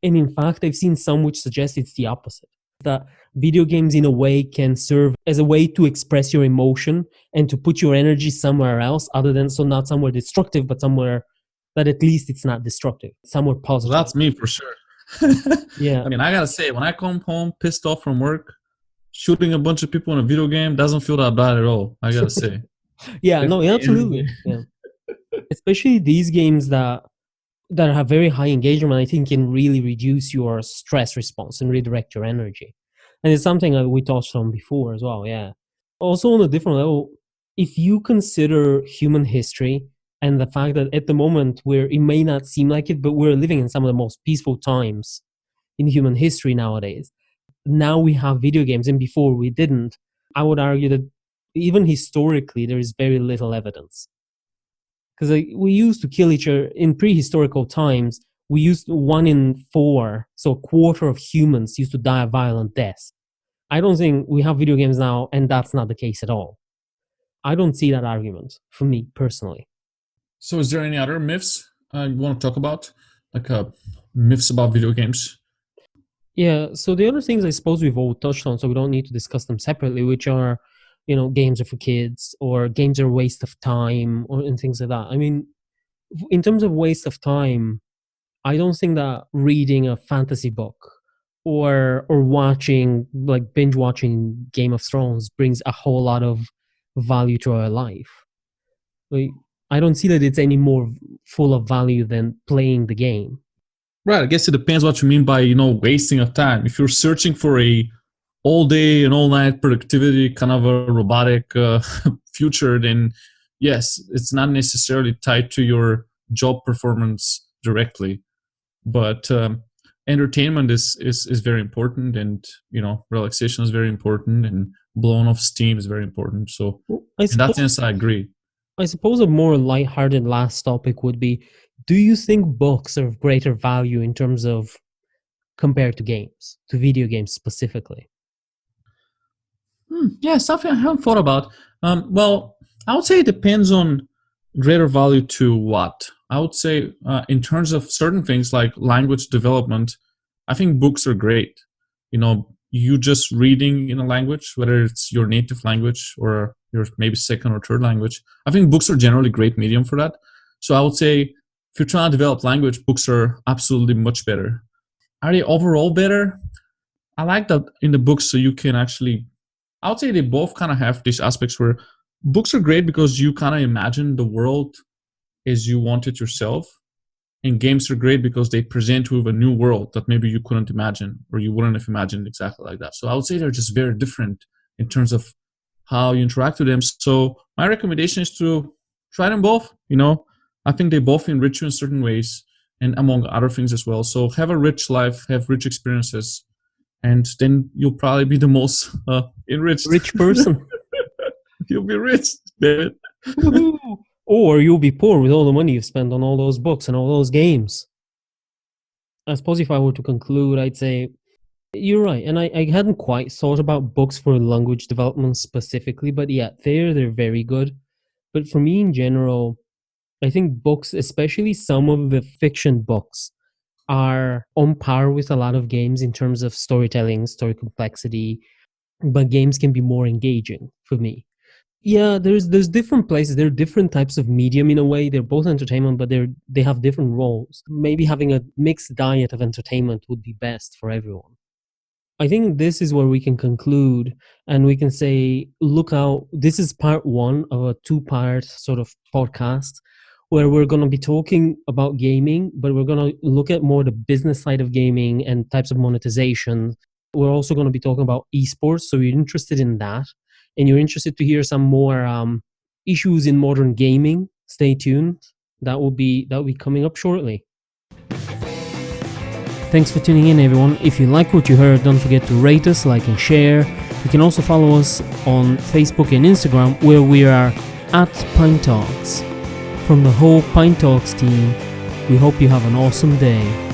And in fact, I've seen some which suggest it's the opposite. That video games, in a way, can serve as a way to express your emotion and to put your energy somewhere else, other than so not somewhere destructive, but somewhere that at least it's not destructive, somewhere Well, positive. that's me for sure. Yeah, I mean, I gotta say, when I come home pissed off from work, shooting a bunch of people in a video game doesn't feel that bad at all. I gotta say, yeah, no, yeah, definitely energy. absolutely, yeah. Especially these games that have very high engagement, I think can really reduce your stress response and redirect your energy. And it's something that we touched on before as well, yeah. Also, on a different level, if you consider human history and the fact that at the moment where it may not seem like it, but we're living in some of the most peaceful times in human history nowadays, now we have video games and before we didn't, I would argue that even historically there is very little evidence. Because we used to kill each other in prehistorical times. We used 1 in 4, so a quarter of humans used to die a violent death. I don't think we have video games now, and that's not the case at all. I don't see that argument for me personally. So, is there any other myths you want to talk about, like myths about video games? Yeah, so the other things I suppose we've all touched on, so we don't need to discuss them separately, which are, games are for kids or games are a waste of time and things like that. I mean, in terms of waste of time, I don't think that reading a fantasy book or watching like binge watching Game of Thrones brings a whole lot of value to our life. Like, I don't see that it's any more full of value than playing the game. Right. I guess it depends what you mean by wasting of time. If you're searching for a all day and all night productivity kind of a robotic future, then yes, it's not necessarily tied to your job performance directly, but entertainment is very important, and relaxation is very important, and blowing off steam is very important. So in that sense, I agree. I suppose a more lighthearted last topic would be, do you think books are of greater value in terms of compared to games, to video games specifically? Yeah, something I haven't thought about. Well, I would say it depends on greater value to what. I would say in terms of certain things like language development, I think books are great. You just reading in a language, whether it's your native language or your maybe second or third language, I think books are generally a great medium for that. So I would say if you're trying to develop language, books are absolutely much better. Are they overall better? I like that in the books, so you can actually, I would say they both kind of have these aspects where books are great because you kind of imagine the world as you want it yourself. And games are great because they present you with a new world that maybe you couldn't imagine or you wouldn't have imagined exactly like that. So I would say they're just very different in terms of how you interact with them. So my recommendation is to try them both. I think they both enrich you in certain ways and among other things as well. So have a rich life, have rich experiences, and then you'll probably be the most enriched. Rich person. You'll be rich, David. Or you'll be poor with all the money you've spent on all those books and all those games. I suppose if I were to conclude, I'd say you're right. And I hadn't quite thought about books for language development specifically, but yeah, they're very good. But for me in general, I think books, especially some of the fiction books, are on par with a lot of games in terms of storytelling, story complexity, but games can be more engaging for me. Yeah, there's different places. There are different types of medium in a way. They're both entertainment, but they have different roles. Maybe having a mixed diet of entertainment would be best for everyone. I think this is where we can conclude and we can say, look out, this is part one of a two-part sort of podcast where we're going to be talking about gaming, but we're going to look at more the business side of gaming and types of monetization. We're also going to be talking about esports. So you're interested in that and you're interested to hear some more issues in modern gaming, stay tuned. That will be coming up shortly. Thanks for tuning in, everyone. If you like what you heard, don't forget to rate us, like and share. You can also follow us on Facebook and Instagram, where we are at Pine Talks. From the whole Pine Talks team, we hope you have an awesome day.